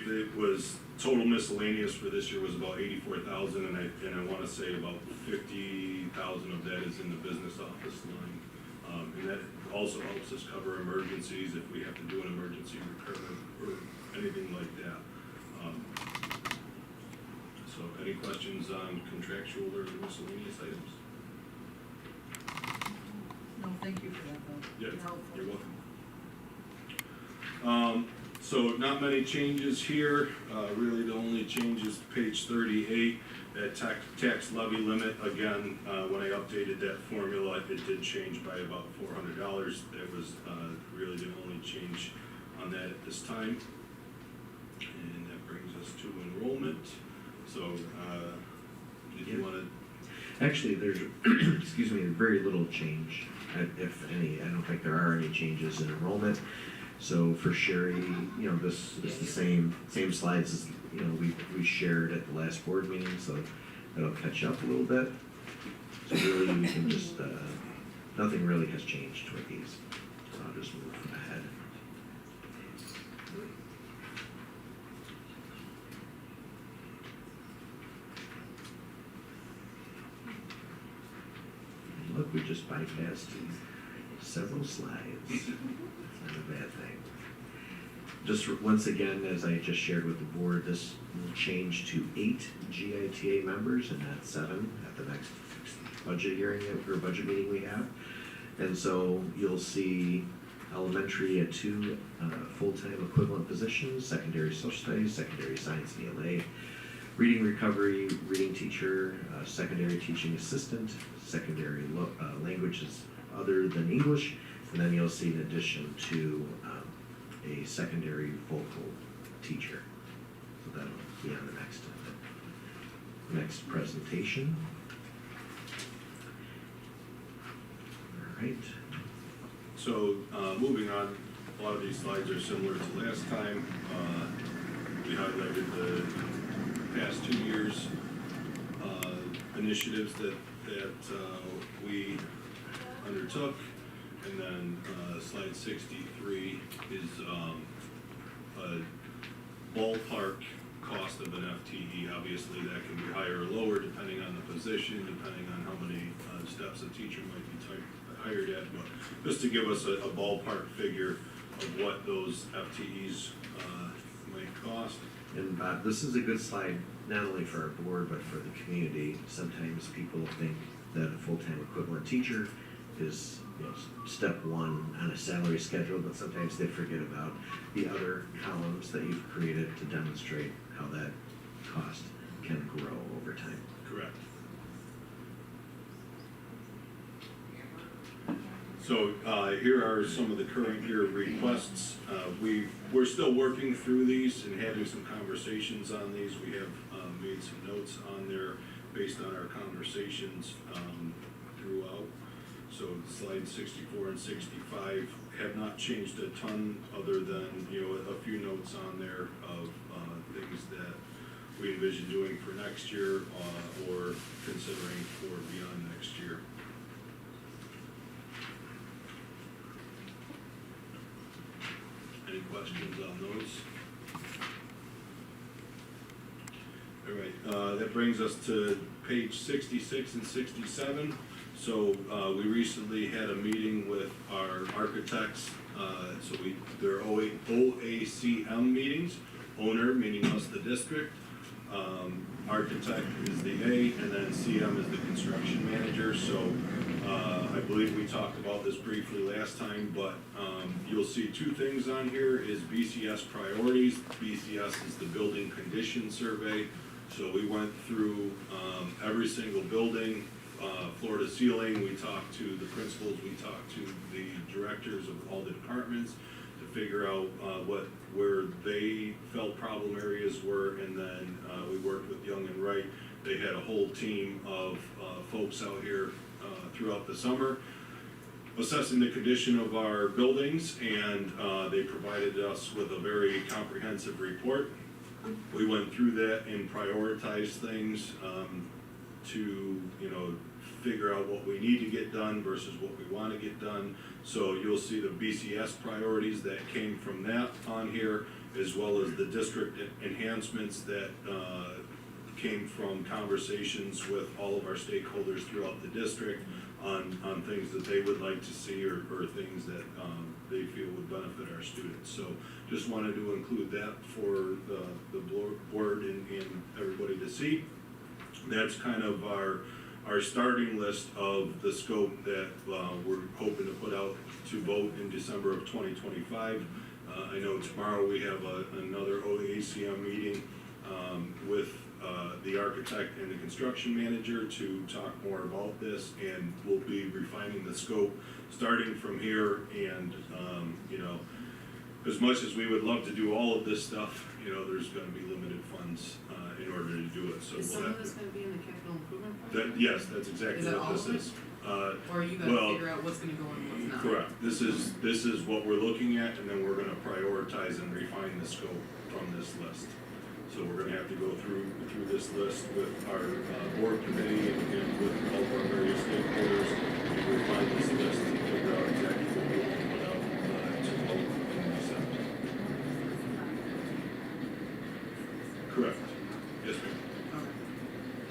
it was total miscellaneous for this year was about 84,000, and I want to say about 50,000 of that is in the business office line, and that also helps us cover emergencies if we have to do an emergency repair or anything like that. So, any questions on contractual or miscellaneous items? No, thank you for that, though. Yeah, It's helpful. you're welcome. So not many changes here. Really the only change is page 38, that tax levy limit. Again, when I updated that formula, it did change by about $400. That was really the only change on that at this time. And that brings us to enrollment. So, did you want to? Actually, there's, excuse me, very little change, if any. I don't think there are any changes in enrollment. So for Sherry, you know, this is the same slides as, you know, we shared at the last board meeting, so that'll catch up a little bit. So really, we can just, nothing really has changed with these. So I'll just move ahead. Look, we just bypassed several slides. It's not a bad thing. Just once again, as I just shared with the board, this will change to 8 GITA members and not 7 at the next budget hearing or budget meeting we have. And so you'll see elementary at 2 full-time equivalent positions, secondary social studies, secondary science and ELA, reading recovery, reading teacher, secondary teaching assistant, secondary languages other than English, and then you'll see in addition to a secondary vocal teacher. So that'll be on the next presentation. All right. So, moving on, a lot of these slides are similar to last time. We highlighted the past 2 years' initiatives that we undertook. And then slide 63 is a ballpark cost of an FTE. Obviously, that can be higher or lower depending on the position, depending on how many steps a teacher might be hired at. But just to give us a ballpark figure of what those FTEs might cost. And Bob, this is a good slide, not only for our board, but for the community. Sometimes people think that a full-time equivalent teacher is, you know, step 1 on a salary schedule, but sometimes they forget about the other columns that you've created to demonstrate how that cost can grow over time. Correct. So here are some of the current year requests. We're still working through these and having some conversations on these. We have made some notes on there based on our conversations throughout. So slides 64 and 65 have not changed a ton, other than, you know, a few notes on there of things that we envision doing for next year or considering for beyond next year. Any questions on those? All right, that brings us to page 66 and 67. So we recently had a meeting with our architects. They're OACM meetings, owner meaning us, the district, Architect is the A, and then CM is the construction manager, so, I believe we talked about this briefly last time, but, you'll see two things on here is BCS priorities. BCS is the building condition survey, so we went through, every single building, floor to ceiling. We talked to the principals, we talked to the directors of all the departments to figure out, where they felt problem areas were, and then, we worked with Young and Wright. They had a whole team of, folks out here, throughout the summer, assessing the condition of our buildings, and, they provided us with a very comprehensive report. We went through that and prioritized things, to, figure out what we need to get done versus what we want to get done. So you'll see the BCS priorities that came from that on here, as well as the district enhancements that, came from conversations with all of our stakeholders throughout the district on things that they would like to see, or things that, they feel would benefit our students. So just wanted to include that for the board and everybody to see. That's kind of our starting list of the scope that, we're hoping to put out to vote in December of 2025. I know tomorrow we have another OACM meeting, with, the architect and the construction manager to talk more about this, and we'll be refining the scope starting from here. And, as much as we would love to do all of this stuff, there's gonna be limited funds, in order to do it, so Is we'll some of have this to. gonna be in the capital improvement fund? Yes, that's exactly Is that what all this of it? is. Or you gotta well, figure out what's gonna go and what's not? Correct, this is what we're looking at, and then we're gonna prioritize and refine the scope from this list. So we're gonna have to go through this list with our, board committee and with all of our various stakeholders, and refine this list and figure out exactly what we want to put out, to vote in December. Correct, yes, ma'am.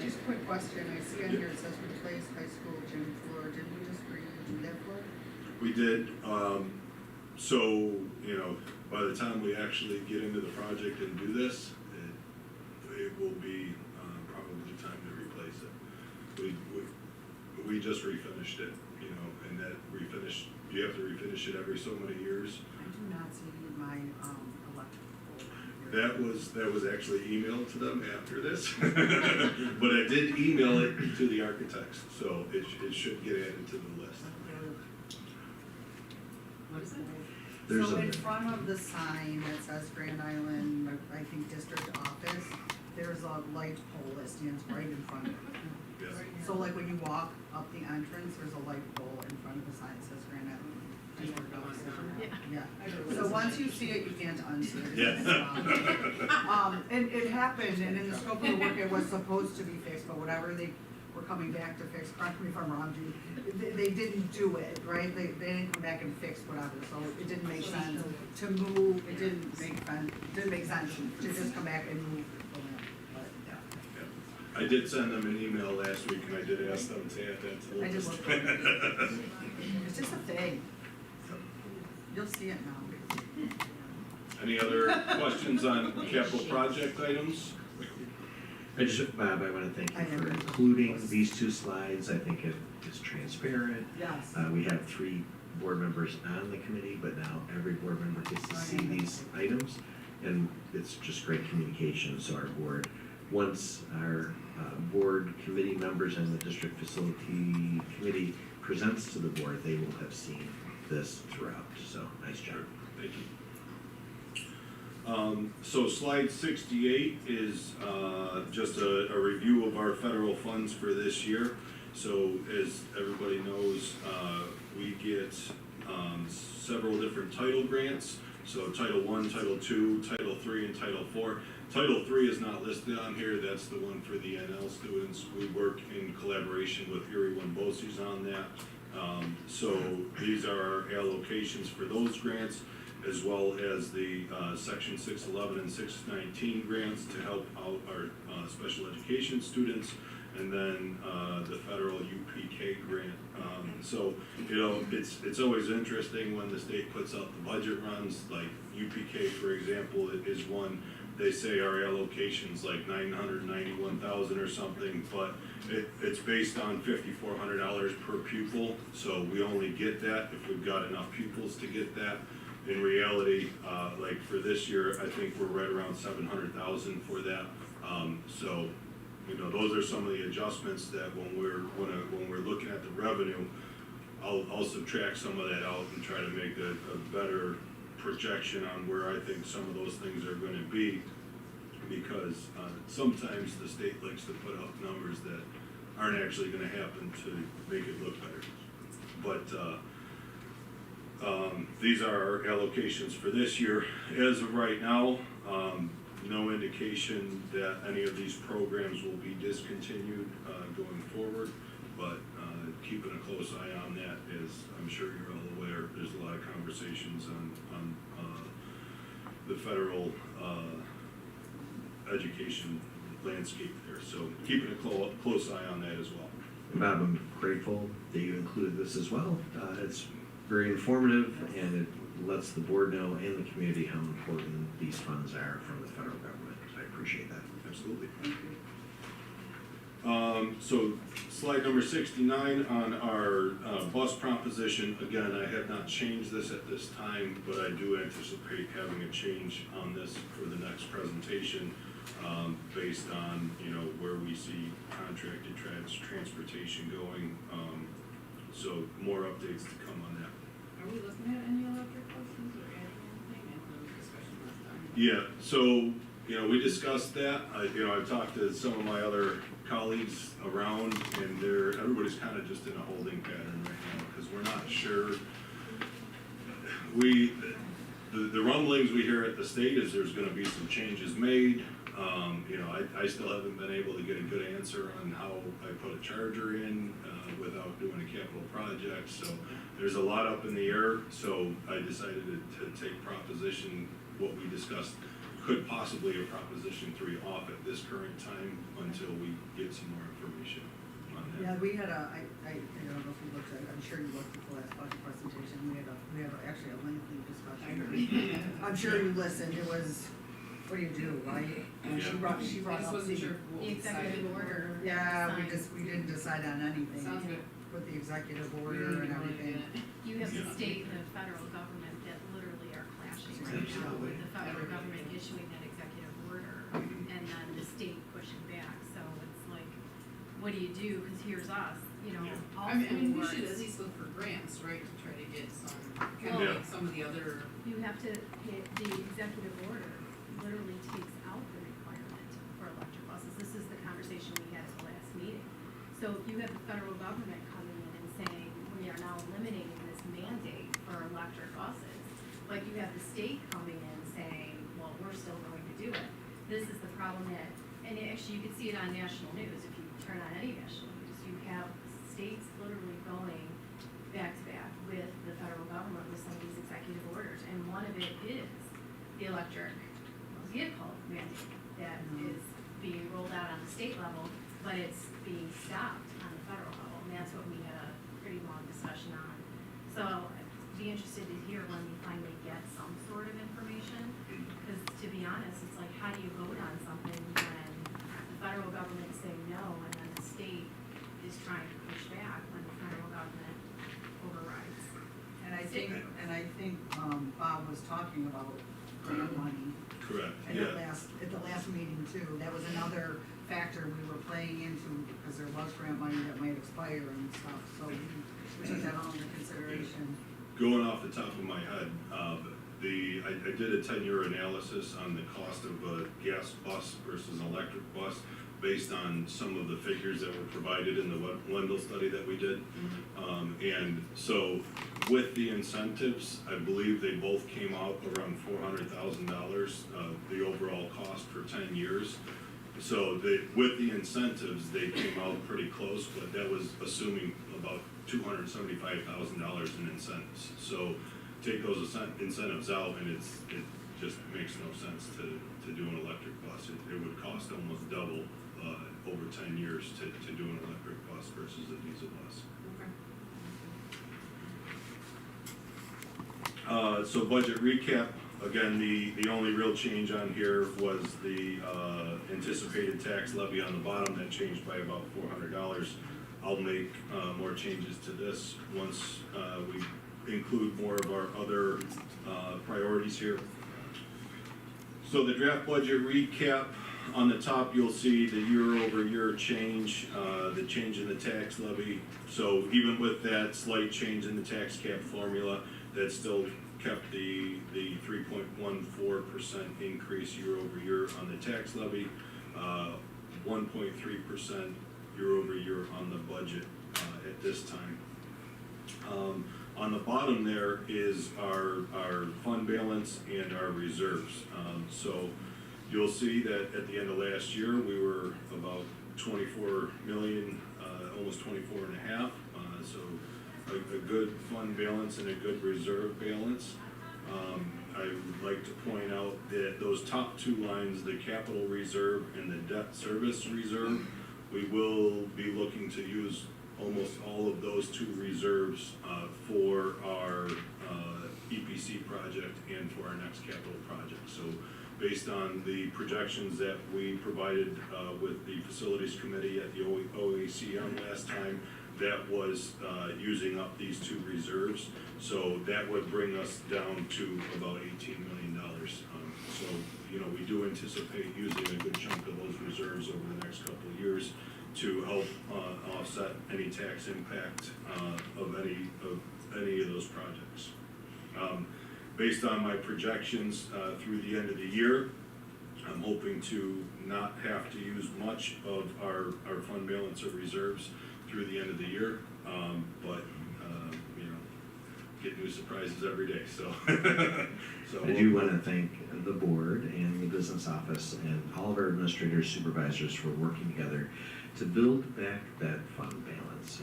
Just a quick question, I see on here it says replace high school gym floor, didn't we just redo that floor? We did, so, by the time we actually get into the project and do this, it will be, probably time to replace it. We just refinished it, and that refinish, you have to refinish it every so many years. I do not see my, electrical. That was actually emailed to them after this, but I did email it to the architects, so it should get added to the list. What is it? There's So a- in front of the sign that says Grand Island, I think district office, there's a light pole that stands right in front of it. Yes. So like when you walk up the entrance, there's a light pole in front of the sign that says Grand Island. Yeah, so once you see it, you can't unsee it. Yeah. And it happened, and in the scope of the work, it was supposed to be fixed, but whatever they were coming back to fix, correct me if I'm wrong, Judy, they didn't do it, right? They didn't come back and fix whatever, so it didn't make sense to move, it didn't make sense to just come back and move from it, but, yeah. I did send them an email last week, and I did ask them to add that to the I just list. looked at it. It's just a thing. You'll see it now. Any other questions on capital project items? Bob, I wanna thank you for including these two slides. I think it is transparent. Yes. We have 3 board members on the committee, but now every board member gets to see these items. And it's just great communication, so our board, once our board committee members and the district facility committee presents to the board, they will have seen this throughout, so nice job. Thank you. So slide 68 is just a review of our federal funds for this year. So as everybody knows, we get several different title grants. So Title I, Title II, Title III, and Title IV. Title III is not listed on here, that's the one for the NL students. We work in collaboration with Erie One-Bosse's on that. So these are our allocations for those grants, as well as the Section 611 and 619 grants to help out our special education students, and then the federal UPK grant. So, it's always interesting when the state puts out the budget runs, like UPK, for example, it is one they say our allocation's like 991,000 or something, but it's based on $5,400 per pupil, so we only get that if we've got enough pupils to get that. In reality, like for this year, I think we're right around 700,000 for that. So, you know, those are some of the adjustments that when we're looking at the revenue, I'll subtract some of that out and try to make a better projection on where I think some of those things are gonna be, because sometimes the state likes to put out numbers that aren't actually gonna happen to make it look better. But these are our allocations for this year. As of right now, no indication that any of these programs will be discontinued going forward, but keeping a close eye on that, as I'm sure you're all aware, there's a lot of conversations on the federal education landscape there, so keeping a close eye on that as well. Bob, I'm grateful that you included this as well. It's very informative, and it lets the board know and the community how important these funds are from the federal government. I appreciate that. Absolutely. So slide number 69 on our bus proposition. Again, I have not changed this at this time, but I do anticipate having a change on this for the next presentation, based on, you know, where we see contracted transportation going. So more updates to come on that. Are we looking at any electric buses or adding anything? And there was discussion last time. Yeah, so, you know, we discussed that. I've talked to some of my other colleagues around, and everybody's kind of just in a holding pattern right now, because we're not sure. The rumblings we hear at the state is there's gonna be some changes made. You know, I still haven't been able to get a good answer on how I put a charger in without doing a capital project, so there's a lot up in the air. So I decided to take proposition, what we discussed, could possibly a proposition 3 off at this current time until we get some more information on that. Yeah, we had I don't know if you looked at it, I'm sure you looked at the last budget presentation, we had actually a lengthy discussion. I'm sure you listened, it was, what do you do, right? And she brought I just up wasn't sure what The we decided. executive order. Yeah, we didn't decide on anything. Sounds good. With the executive We order don't and even really everything. get it. You have the state and the federal government that literally are clashing right now, with the federal government issuing that executive order, and then the state pushing back, so it's like, what do you do, cause here's us, you know, all I mean, we four should at boards. least look for grants, right, to try to get some, kind Well- of like some of the other. You have to, the executive order literally takes out the requirement for electric buses. This is the conversation we had at the last meeting. So if you have the federal government coming in and saying, we are now eliminating this mandate for electric buses, like you have the state coming in saying, well, we're still going to do it. This is the problem that, and actually you could see it on national news, if you turn on any national news, you have states literally going back to back with the federal government with some of these executive orders, and one of it is the electric vehicle mandate that is being rolled out on the state level, but it's being stopped on the federal level, and that's what we had a pretty long discussion on. So I'd be interested to hear when we finally get some sort of information, because to be honest, it's like, how do you vote on something when the federal government is saying no, and then the state is trying to push back when the federal government overrides? And I think Bob was talking about grant money. Correct, At the last meeting too, that was another factor we were playing into, because there was grant money that might expire and stuff, so we took that all into consideration. Going off the top of my head, I did a 10-year analysis on the cost of a gas bus versus an electric bus, based on some of the figures that were provided in the Wendell study that we did. And so with the incentives, I believe they both came out around $400,000, the overall cost for 10 years. So with the incentives, they came out pretty close, but that was assuming about $275,000 in incentives. So take those incentives out, and it just makes no sense to do an electric bus. It would cost almost double over 10 years to do an electric bus versus a diesel bus. Okay. So budget recap, again, the only real change on here was the anticipated tax levy on the bottom, that changed by about $400. I'll make more changes to this once we include more of our other priorities here. So the draft budget recap, on the top you'll see the year-over-year change, the change in the tax levy. So even with that slight change in the tax cap formula, that still kept the 3.14% increase year-over-year on the tax levy, 1.3% year-over-year on the budget at this time. On the bottom there is our fund balance and our reserves. So you'll see that at the end of last year, we were about 24 million, almost 24 and a half. So a good fund balance and a good reserve balance. I would like to point out that those top two lines, the capital reserve and the debt service reserve, we will be looking to use almost all of those two reserves for our EPC project and for our next capital project. So based on the projections that we provided with the facilities committee at the OACM last time, that was using up these two reserves. So that would bring us down to about $18 million. So, you know, we do anticipate using a good chunk of those reserves over the next couple of years to help offset any tax impact of any of those projects. Based on my projections through the end of the year, I'm hoping to not have to use much of our fund balance or reserves through the end of the year, but you know, get new surprises every day. So, I do want to thank the board and the business office and all of our administrators, supervisors for working together to build back that fund balance.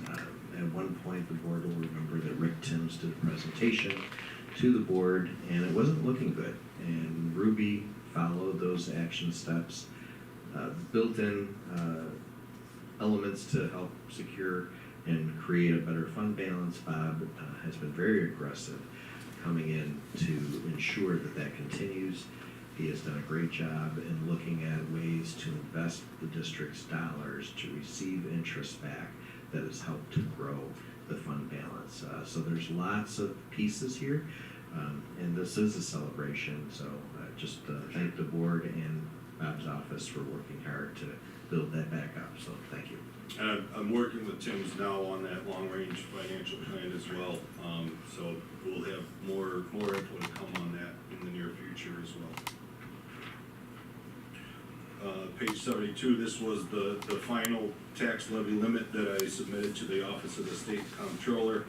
At one point, the board will remember that Rick Timms did a presentation to the board, and it wasn't looking good. And Ruby followed those action steps, built in elements to help secure and create a better fund balance. Bob has been very aggressive coming in to ensure that that continues. He has done a great job in looking at ways to invest the district's dollars to receive interest back that has helped to grow the fund balance. So there's lots of pieces here, and this is a celebration. So just thank the board and Bob's office for working hard to build that back up. So thank you. And I'm working with Tim's now on that long-range financial plan as well. So we'll have more info to come on that in the near future as well. Page 72, this was the final tax levy limit that I submitted to the Office of the State Comptroller.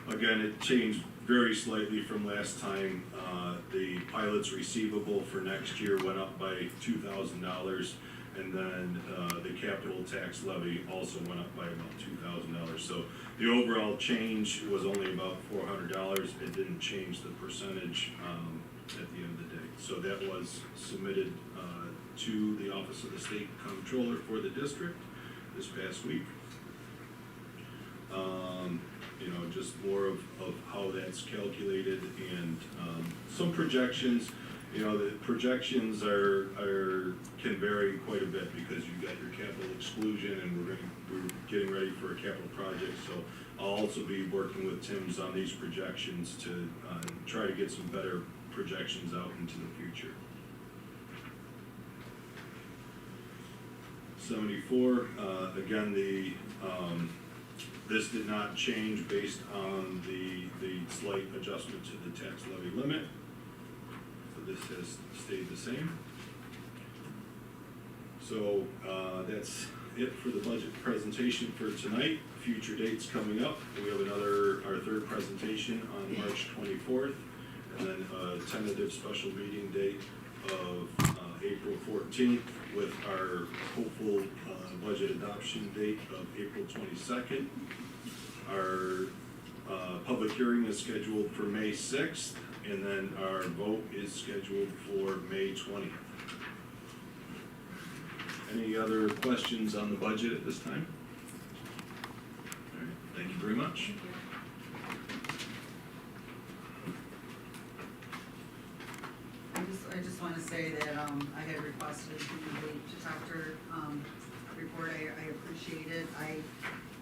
Again, it changed very slightly from last time. The pilot's receivable for next year went up by $2,000, and then the capital tax levy also went up by about $2,000. So the overall change was only about $400. It didn't change the percentage at the end of the day. So that was submitted to the Office of the State Comptroller for the district this past week. You know, just more of how that's calculated and some projections. You know, the projections can vary quite a bit because you've got your capital exclusion, and we're getting ready for a capital project. So I'll also be working with Tim's on these projections to try to get some better projections out into the future. 74, again, this did not change based on the slight adjustment to the tax levy limit. So this has stayed the same. So that's it for the budget presentation for tonight. Future dates coming up. We have our third presentation on March 24th, and then a tentative special meeting date of April 14th with our hopeful budget adoption date of April 22nd. Our public hearing is scheduled for May 6th, and then our vote is scheduled for May 20th. Any other questions on the budget at this time? All right, thank you very much. Thank you. requested the vape detector, report, I appreciate it.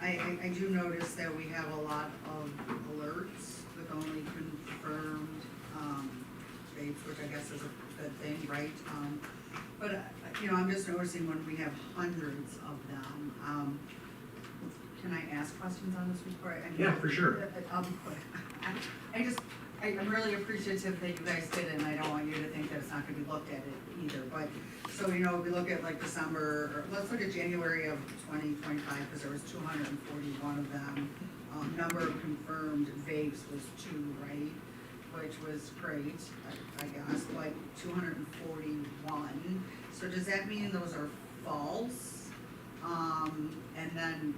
I do notice that we have a lot of alerts with only confirmed, vapes, which I guess is a good thing, right? But, you know, I'm just noticing when we have hundreds of them, can I ask questions on this report? I mean, Yeah, for sure. I'll be quick. I'm really appreciative that you guys did it, and I don't want you to think that it's not gonna be looked at it either, but, so, you know, we look at like December, or let's look at January of 2025, because there was 241 of them. Number of confirmed vapes was 2, right? Which was great, I guess, like 241. So does that mean those are false? And then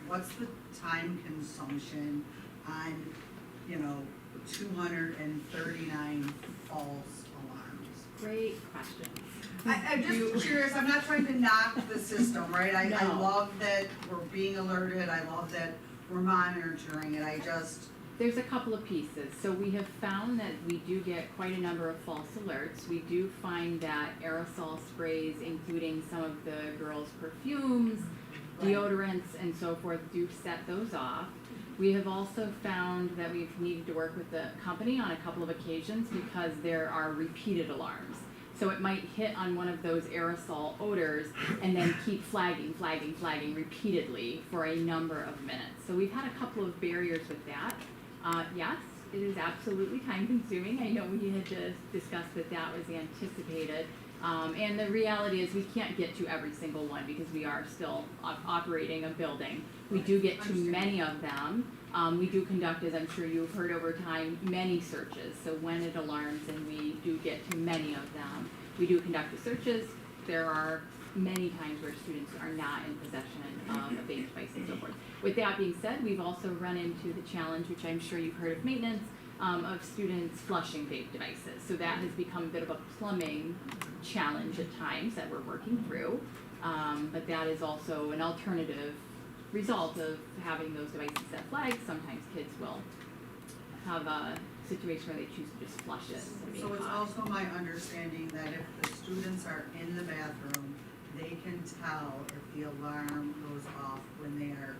what's the time consumption on, you know, 239 false alarms? Great question. I'm just curious, I'm not trying to knock the system, right? I No. love that we're being alerted, I love that we're monitoring it, I just, There's a couple of pieces. So we have found that we do get quite a number of false alerts. We do find that aerosol sprays, including some of the girls' perfumes, Right. deodorants, and so forth, do set those off. We have also found that we've needed to work with the company on a couple of occasions because there are repeated alarms. So it might hit on one of those aerosol odors and then keep flagging repeatedly for a number of minutes. So we've had a couple of barriers with that. Yes, it is absolutely time consuming. I know we had just discussed that that was anticipated. And the reality is we can't get to every single one because we are still operating a building. We do get to many of them. We do conduct, as I'm sure you've heard over time, many searches. So when it alarms and we do get to many of them, we do conduct the searches. There are many times where students are not in possession of a vape device and so forth. With that being said, we've also run into the challenge, which I'm sure you've heard of maintenance, of students flushing vape devices. So that has become a bit of a plumbing challenge at times that we're working through. But that is also an alternative result of having those devices set flags. Sometimes kids will have a situation where they choose to just flush it. so it's also my understanding that if the students are in the bathroom, they can tell if the alarm goes off when they are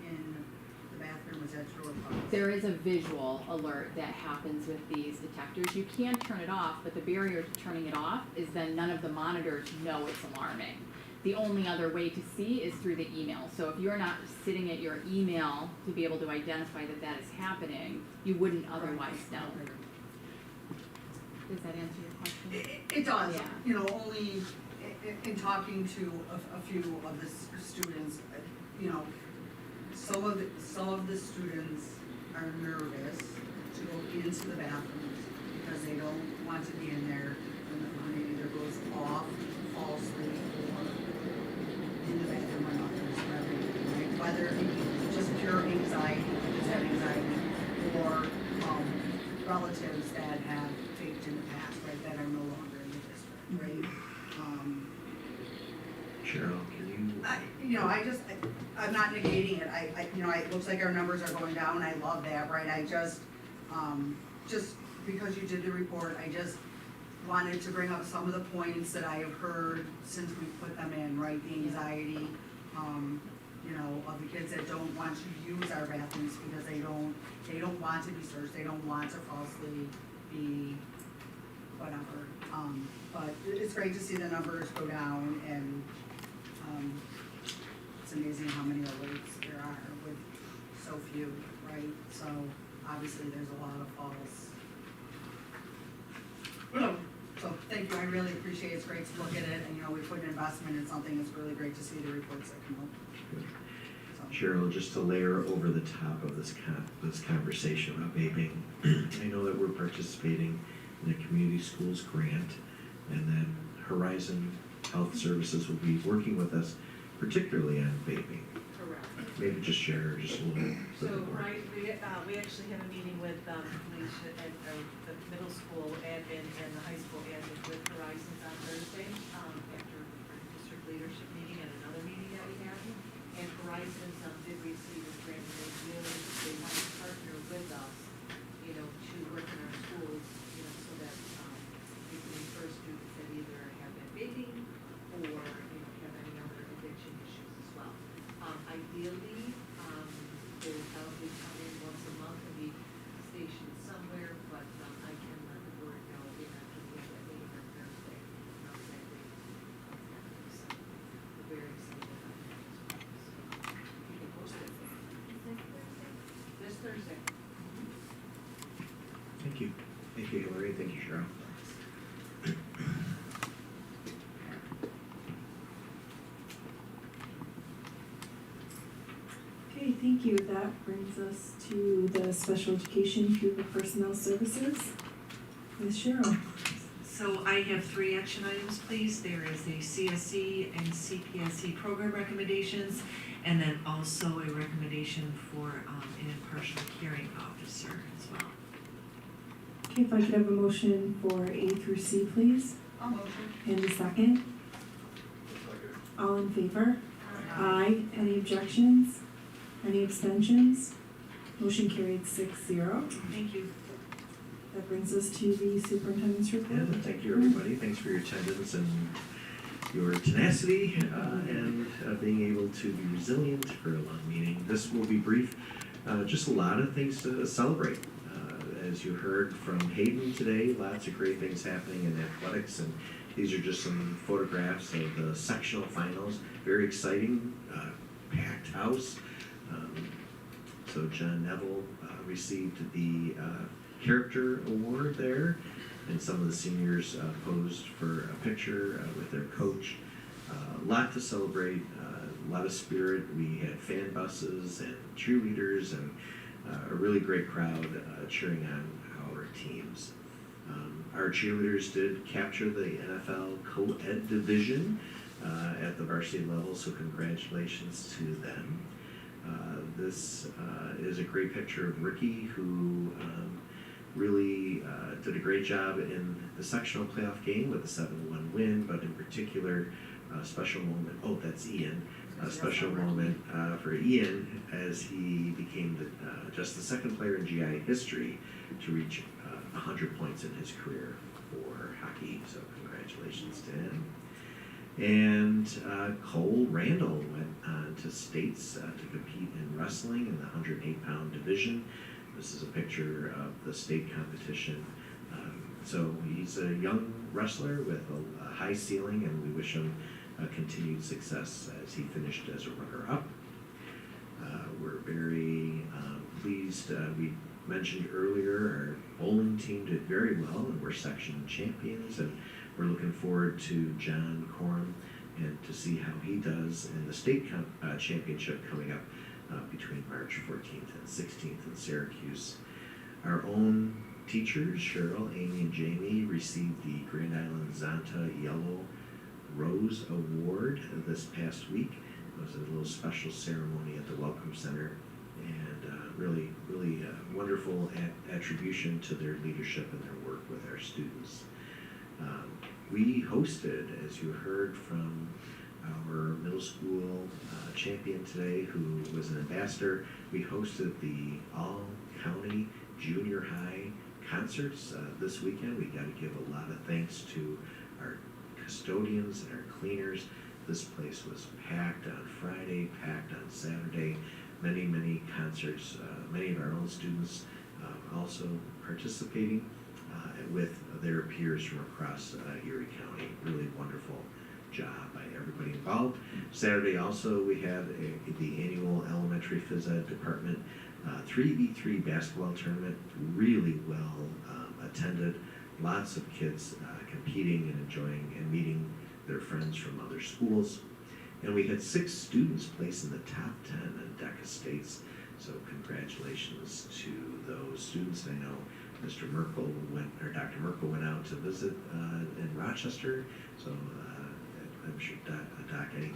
in the bathroom. Is that true or false? There is a visual alert that happens with these detectors. You can turn it off, but the barrier to turning it off is then none of the monitors know it's alarming. The only other way to see is through the email. So if you're not sitting at your email to be able to identify that that is happening, you wouldn't otherwise know. Does that answer your question? It does, Yeah. you know, only in talking to a few of the students, you know, some of the students are nervous to go into the bathrooms because they don't want to be in there when it either goes off falsely or in the bathroom or not, there's right? Whether it be just pure anxiety, just have anxiety, or relatives that have faked in the past, right, that are no longer in the district, right? Cheryl, can you? I'm not negating it, it looks like our numbers are going down, I love that, right, I just because you did the report, I just wanted to bring up some of the points that I have heard since we put them in, right, the anxiety, of the kids that don't want to use our bathrooms because they don't want to be searched, they don't want to falsely be whatever, but it's great to see the numbers go down, and it's amazing how many alerts there are with so few, right? So obviously there's a lot of false. So thank you, I really appreciate it, it's great to look at it, and we put an investment in something, it's really great to see the reports that come up. Cheryl, just to layer over the top of this conversation about vaping, I know that we're participating in a community schools grant, and that Horizon Health Services will be working with us, particularly on vaping. Correct. Maybe just share just a little bit So, more. right, we actually have a meeting with Felicia and the middle school admin and the high school admin with Horizon on Thursday, after our district leadership meeting and another meeting that we have. And Horizon did receive a grant, and they want to partner with us, to work in our schools, so that we can refer students that either have Thank you. That brings us to the special education pupil personnel services. Ms. Cheryl. So I have 3 action items, please. There is the CSC and CPSC program recommendations, and then also a recommendation for an impartial hearing officer as well. Okay, if I could have a motion for A through C, please. I'll motion. And a second. All in favor? Aye. Any objections? Any abstentions? Motion carried 6-0. Thank you. That brings us to the superintendent's report. And thank you, everybody. Thanks for your attendance and your tenacity and being able to be resilient for a long meeting. This will be brief. Just a lot of things to celebrate. As you heard from Hayden today, lots of great things happening in athletics, and these are just some photographs of the sectional finals. Very exciting, packed house. So John Neville received the character award there, and some of the seniors posed for a picture with their coach. A lot to celebrate, a lot of spirit. We had fan buses and cheerleaders and a really great crowd cheering on our teams. Our cheerleaders did capture the NFL co-ed division at the varsity level, so congratulations to them. This is a great picture of Ricky, who really did a great job in the sectional playoff game with a 7-1 win, but in particular, a special moment, oh, that's Ian, a special moment for Ian as he became just the second player in GI history to reach 100 points in his career for hockey, so congratulations to him. And Cole Randall went on to states to compete in wrestling in the 108-pound division. This is a picture of the state competition. So he's a young wrestler with a high ceiling, and we wish him continued success as he finished as a runner-up. We're very pleased. We mentioned earlier our bowling team did very well, and we're section champions, and we're looking forward to John Corum and to see how he does in the state championship coming up between March 14th and 16th in Syracuse. Our own teachers, Cheryl, Amy, and Jamie, received the Grand Island Zonta Yellow Rose Award this past week. It was a little special ceremony at the Welcome Center, and really wonderful attribution to their leadership and their work with our students. We hosted, as you heard from our middle school champion today, who was an ambassador, we hosted the all-county junior high concerts this weekend. We got to give a lot of thanks to our custodians and our cleaners. This place was packed on Friday, packed on Saturday. Many concerts. Many of our own students also participating with their peers from across Erie County. Really wonderful job by everybody involved. Saturday also we had the annual elementary phys ed department 3v3 basketball tournament. Really well attended. Lots of kids competing and enjoying and meeting their friends from other schools. And we had 6 students place in the top 10 in DECA states. So congratulations to those students. I know Mr. Merkel Dr. Merkel went out to visit in Rochester. So I'm sure Doc, any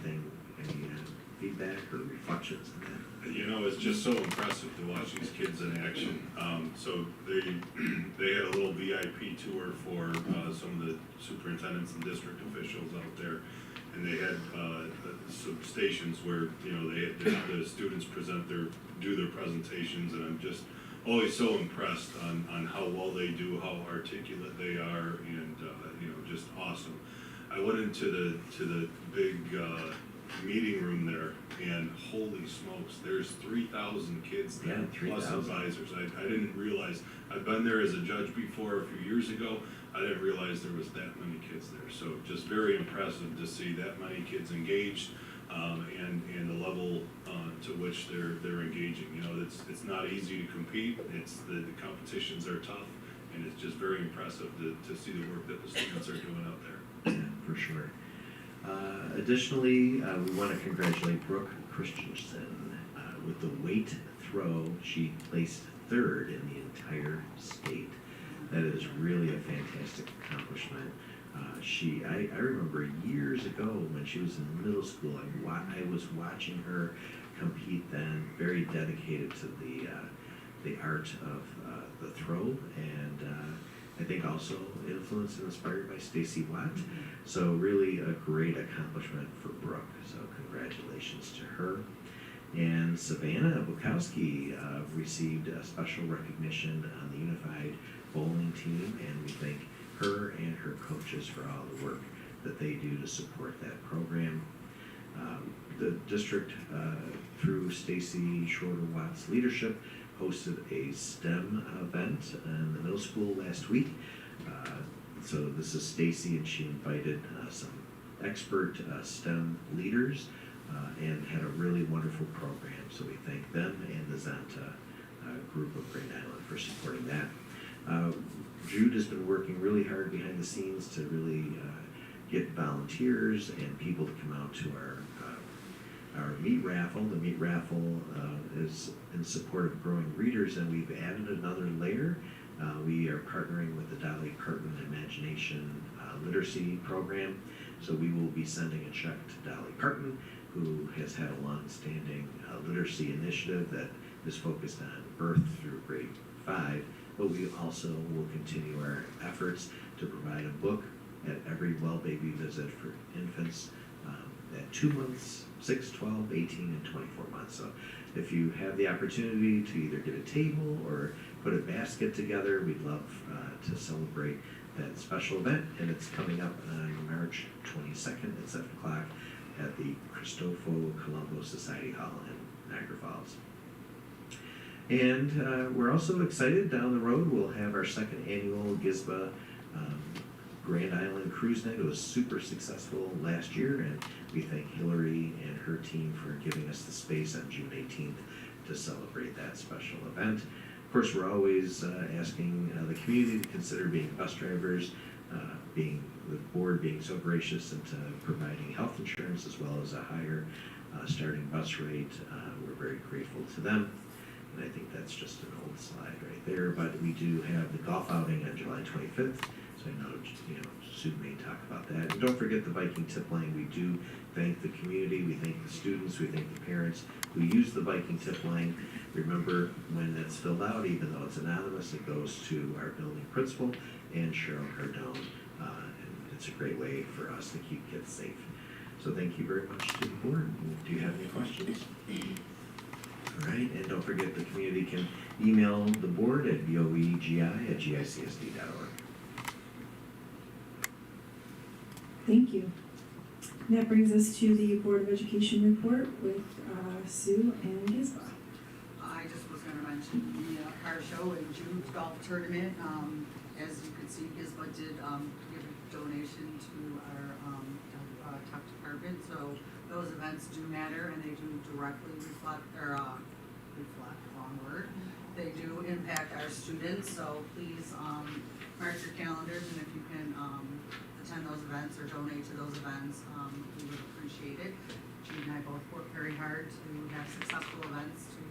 feedback or reflections on that? You know, it's just so impressive to watch these kids in action. So they had a little VIP tour for some of the superintendents and district officials out there, and they had some stations where the students do their presentations, and I'm just always so impressed on how well they do, how articulate they are, and just awesome. I went into the big meeting room there, and holy smokes, there's 3,000 kids there, Yeah, plus 3,000. advisors. I didn't realize, I've been there as a judge before a few years ago, I didn't realize there was that many kids there. So just very impressive to see that many kids engaged, and the level to which they're engaging. It's not easy to compete, the competitions are tough, and it's just very impressive to see the work that the students are doing out there. Yeah, for sure. Additionally, we want to congratulate Brooke Christensen. with the weight throw, she placed third in the entire state. That is really a fantastic accomplishment. I remember years ago when she was in middle school, I was watching her compete then, very dedicated to the art of the throw, and I think also influenced and inspired by Stacy Watt. So really a great accomplishment for Brooke. So congratulations to her. And Savannah Bukowski received a special recognition on the Unified Bowling Team, and we thank her and her coaches for all the work that they do to support that program. The district, through Stacy Schroeder-Watt's leadership, hosted a STEM event in the middle school last week. So this is Stacy, and she invited some expert STEM leaders and had a really wonderful program. So we thank them and the Zanta group of Grand Island for supporting that. Jude has been working really hard behind the scenes to really get volunteers and people to come out to our meat raffle. The meat raffle is in support of growing readers, and we've added another layer. We are partnering with the Dolly Parton Imagination Literacy Program, so we will be sending a check to Dolly Parton, who has had a long-standing literacy initiative that is focused on birth through grade 5, but we also will continue our efforts to provide a book at every well baby visit for infants at 2 months, 6, 12, 18, and 24 months. So if you have the opportunity to either get a table or put a basket together, we'd love to celebrate that special event, and it's coming up on March 22nd at 7 o'clock at the Cristoforo Colombo Society Hall in Niagara Falls. And we're also excited, down the road we'll have our second annual GISBA Grand Island Cruise Night. It was super successful last year, and we thank Hillary and her team for giving us the space on June 18th to celebrate that special event. Of course, we're always asking the community to consider being bus drivers, being the board being so gracious into providing health insurance as well as a higher starting bus rate. We're very grateful to them. And I think that's just an old slide right there, but we do have the golf outing on July 25th. So I know, Sue may talk about that. And don't forget the Viking tip line. We do thank the community, we thank the students, we thank the parents who use the Viking tip line. Remember, when it's filled out, even though it's anonymous, it goes to our building principal and Cheryl Cardone. And it's a great way for us to keep kids safe. So thank you very much to the board. Do you have any questions? All right, and don't forget the community can email the board at boegi@gicsd.org. Thank you. And that brings us to the Board of Education report with Sue and Gizba. I just was gonna mention the car show and Jude's golf tournament. As you can see, Gizba did give a donation to our top department, so those events do matter and they do directly reflect, wrong word. They do impact our students, so please mark your calendars, and if you can attend those events or donate to those events, we would appreciate it. Jude and I both work very hard to have successful events to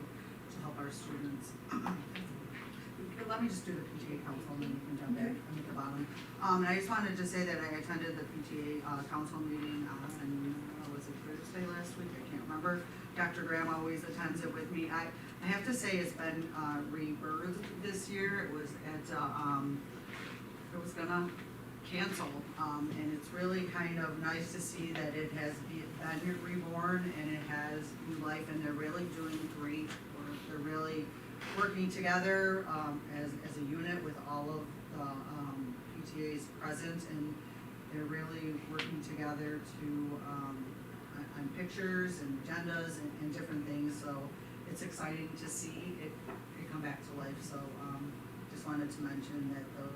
help our students. Let me just do the PTA council and then you can jump back at the bottom. And I just wanted to say that I attended the PTA council meeting on, was it Thursday last week? I can't remember. Dr. Graham always attends it with me. I have to say it's been rebirthed this year. It was at, it was gonna cancel, and it's really kind of nice to see that it has been reborn and it has new life, and they're really doing great work. They're really working together as a unit with all of the PTAs present, and they're really working together to on pictures and agendas and different things. So it's exciting to see it come back to life. So just wanted to mention that the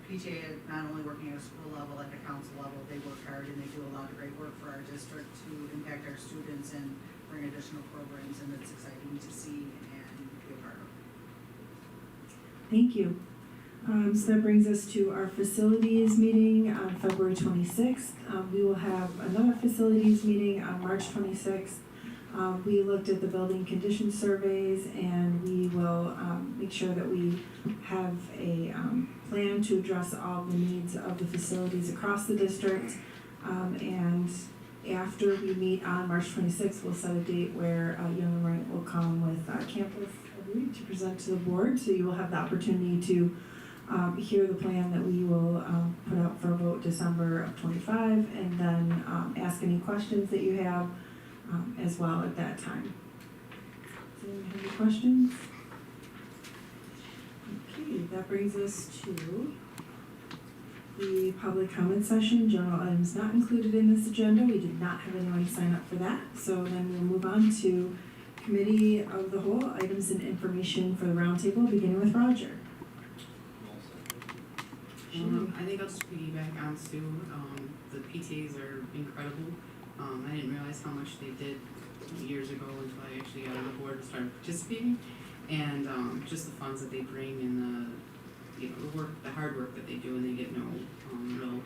PTA, not only working at a school level, at the council level, they work hard and they do a lot of great work for our district to impact our students and bring additional programs, and it's exciting to see and be a part of. Thank you. So that brings us to our facilities meeting on February 26th. We will have another facilities meeting on March 26th. We looked at the building condition surveys, and we will make sure that we have a plan to address all the needs of the facilities across the district. And after we meet on March 26th, we'll set a date where Young and Right will come with campus, I believe, to present to the board. So you will have the opportunity to hear the plan that we will put out for a vote December of 25, and then ask any questions that you have as well at that time. Does anyone have any questions? Okay, that brings us to the public comment session. General items not included in this agenda. We did not have anyone sign up for that. So then we'll move on to committee of the whole items and information for the roundtable, beginning with Roger. I think I'll just piggyback on Sue. The PTAs are incredible. I didn't realize how much they did years ago until I actually got on the board and started participating. And just the funds that they bring and the hard work that they do, and they get no real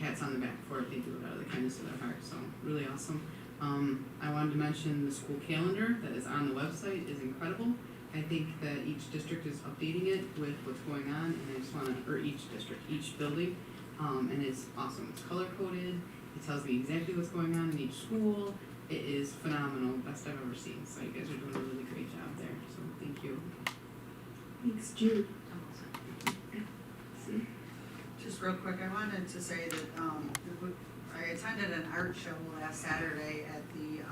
pats on the back for it. They do it out of the kindness of their heart. So really awesome. I wanted to mention the school calendar that is on the website is incredible. I think that each district is updating it with what's going on, and I just want to, or each district, each building, and it's awesome. It's color coded. It tells me exactly what's going on in each school. It is phenomenal, best I've ever seen. So you guys are doing a really great job there. So thank you. Thanks, Jude. Just real quick, I wanted to say that I attended an art show last Saturday at the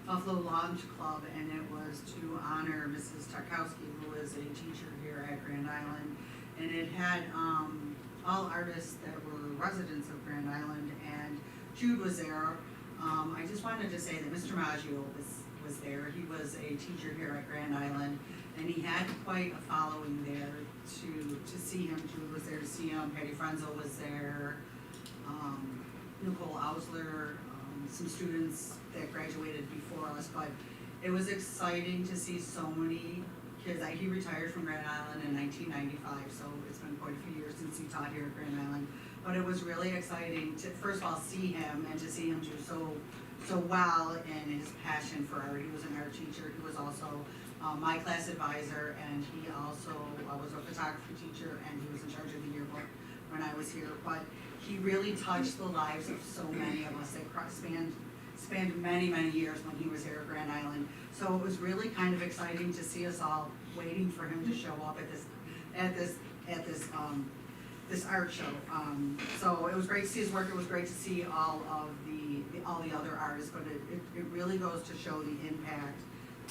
Buffalo Launch Club, and it was to honor Mrs. Tarkowski, who is a teacher here at Grand Island. And it had all artists that were residents of Grand Island, and Jude was there. I just wanted to say that Mr. Maggio was there. He was a teacher here at Grand Island, and he had quite a following there to see him. Jude was there to see him. Patty Frenzel was there. Nicole Ausler, some students that graduated before us, but it was exciting to see so many kids. He retired from Grand Island in 1995, so it's been quite a few years since he taught here at Grand Island. But it was really exciting to, first of all, see him and to see him do so well in his passion for art. He was an art teacher. He was also my class advisor, and he also was a photography teacher, and he was in charge of the yearbook when I was here. But he really touched the lives of so many of us. It spanned many, many years when he was here at Grand Island. So it was really kind of exciting to see us all waiting for him to show up at this art show. So it was great to see his work. It was great to see all the other artists, but it really goes to show the impact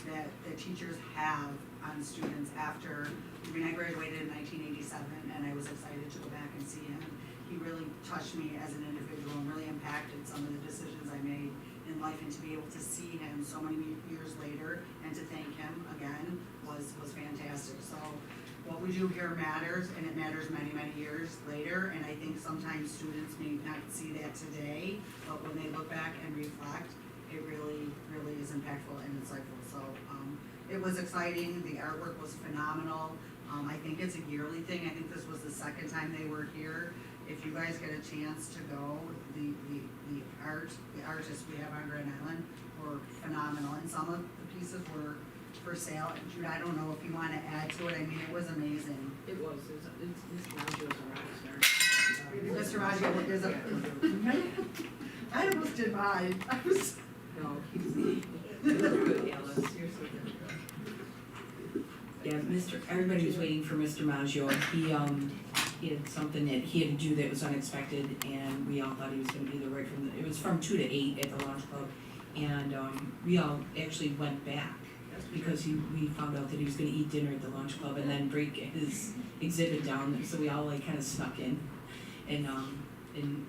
that teachers have on students after. I graduated in 1987, and I was excited to go back and see him. He really touched me as an individual and really impacted some of the decisions I made in life, and to be able to see him so many years later and to thank him again was fantastic. So what we do here matters, and it matters many, many years later, and I think sometimes students may not see that today, but when they look back and reflect, it really, really is impactful and insightful. So it was exciting. The artwork was phenomenal. I think it's a yearly thing. I think this was the second time they were here. If you guys get a chance to go, the artists we have on Grand Island were phenomenal, and some of the pieces were for sale. Jude, I don't know if you want to add to it. I mean, it was amazing. It was. Mr. Maggio was a rock star. Mr. Maggio is a. I almost did mine. No, he's good, Alice. You're so good. Yeah, everybody was waiting for Mr. Maggio. He had something that he had to do that was unexpected, and we all thought he was gonna be there right from it was from 2 to 8 at the launch club, and we all actually went back because we found out that he was gonna eat dinner at the launch club and then break his exhibit down, so we all like kind of snuck in and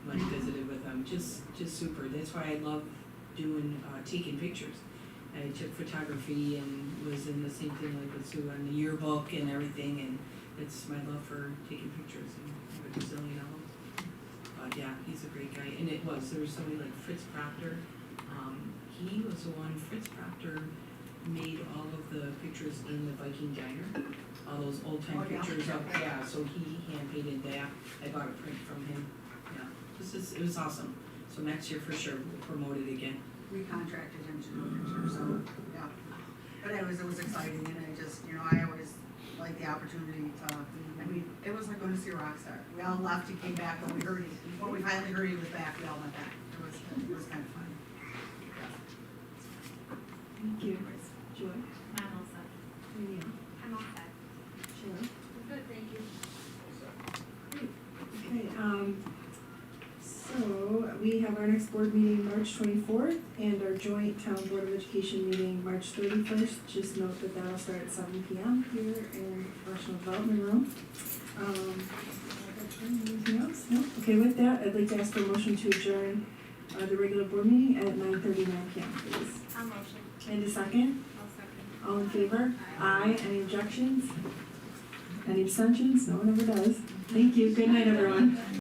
went and visited with him. Just super. That's why I love doing taking pictures. I took photography and was in the same thing like with Sue on the yearbook and everything, and it's my love for taking pictures, and I have a gazillion of them. But yeah, he's a great guy, and there was somebody like Fritz Proctor. He was the one, Fritz Proctor made all of the pictures in the Viking Diner, all those old time pictures of, so he hand painted that. I bought a print from him. Yeah, it was awesome. So next year for sure, we'll promote it again. We contracted him to do a picture, so, yeah. But it was exciting, and I just, I always like the opportunity to, it was like going to see a rock star. We all left, he came back, when we finally heard he was back, we all went back. It was kind of fun. Thank you. Joy? I'm all set. Danielle? I'm all set. Cheryl? Good, thank you. Okay, so we have our next board meeting March 24th and our joint town board of education meeting March 31st. Just note that that'll start at 7 p.m. here in the professional development room. Anything else? No? Okay, with that, I'd like to ask for a motion to adjourn the regular board meeting at 9:39 p.m. please. I'll motion. And a second? I'll second. All in favor? Aye. Any objections? Any abstentions? No one ever does. Thank you. Good night, everyone.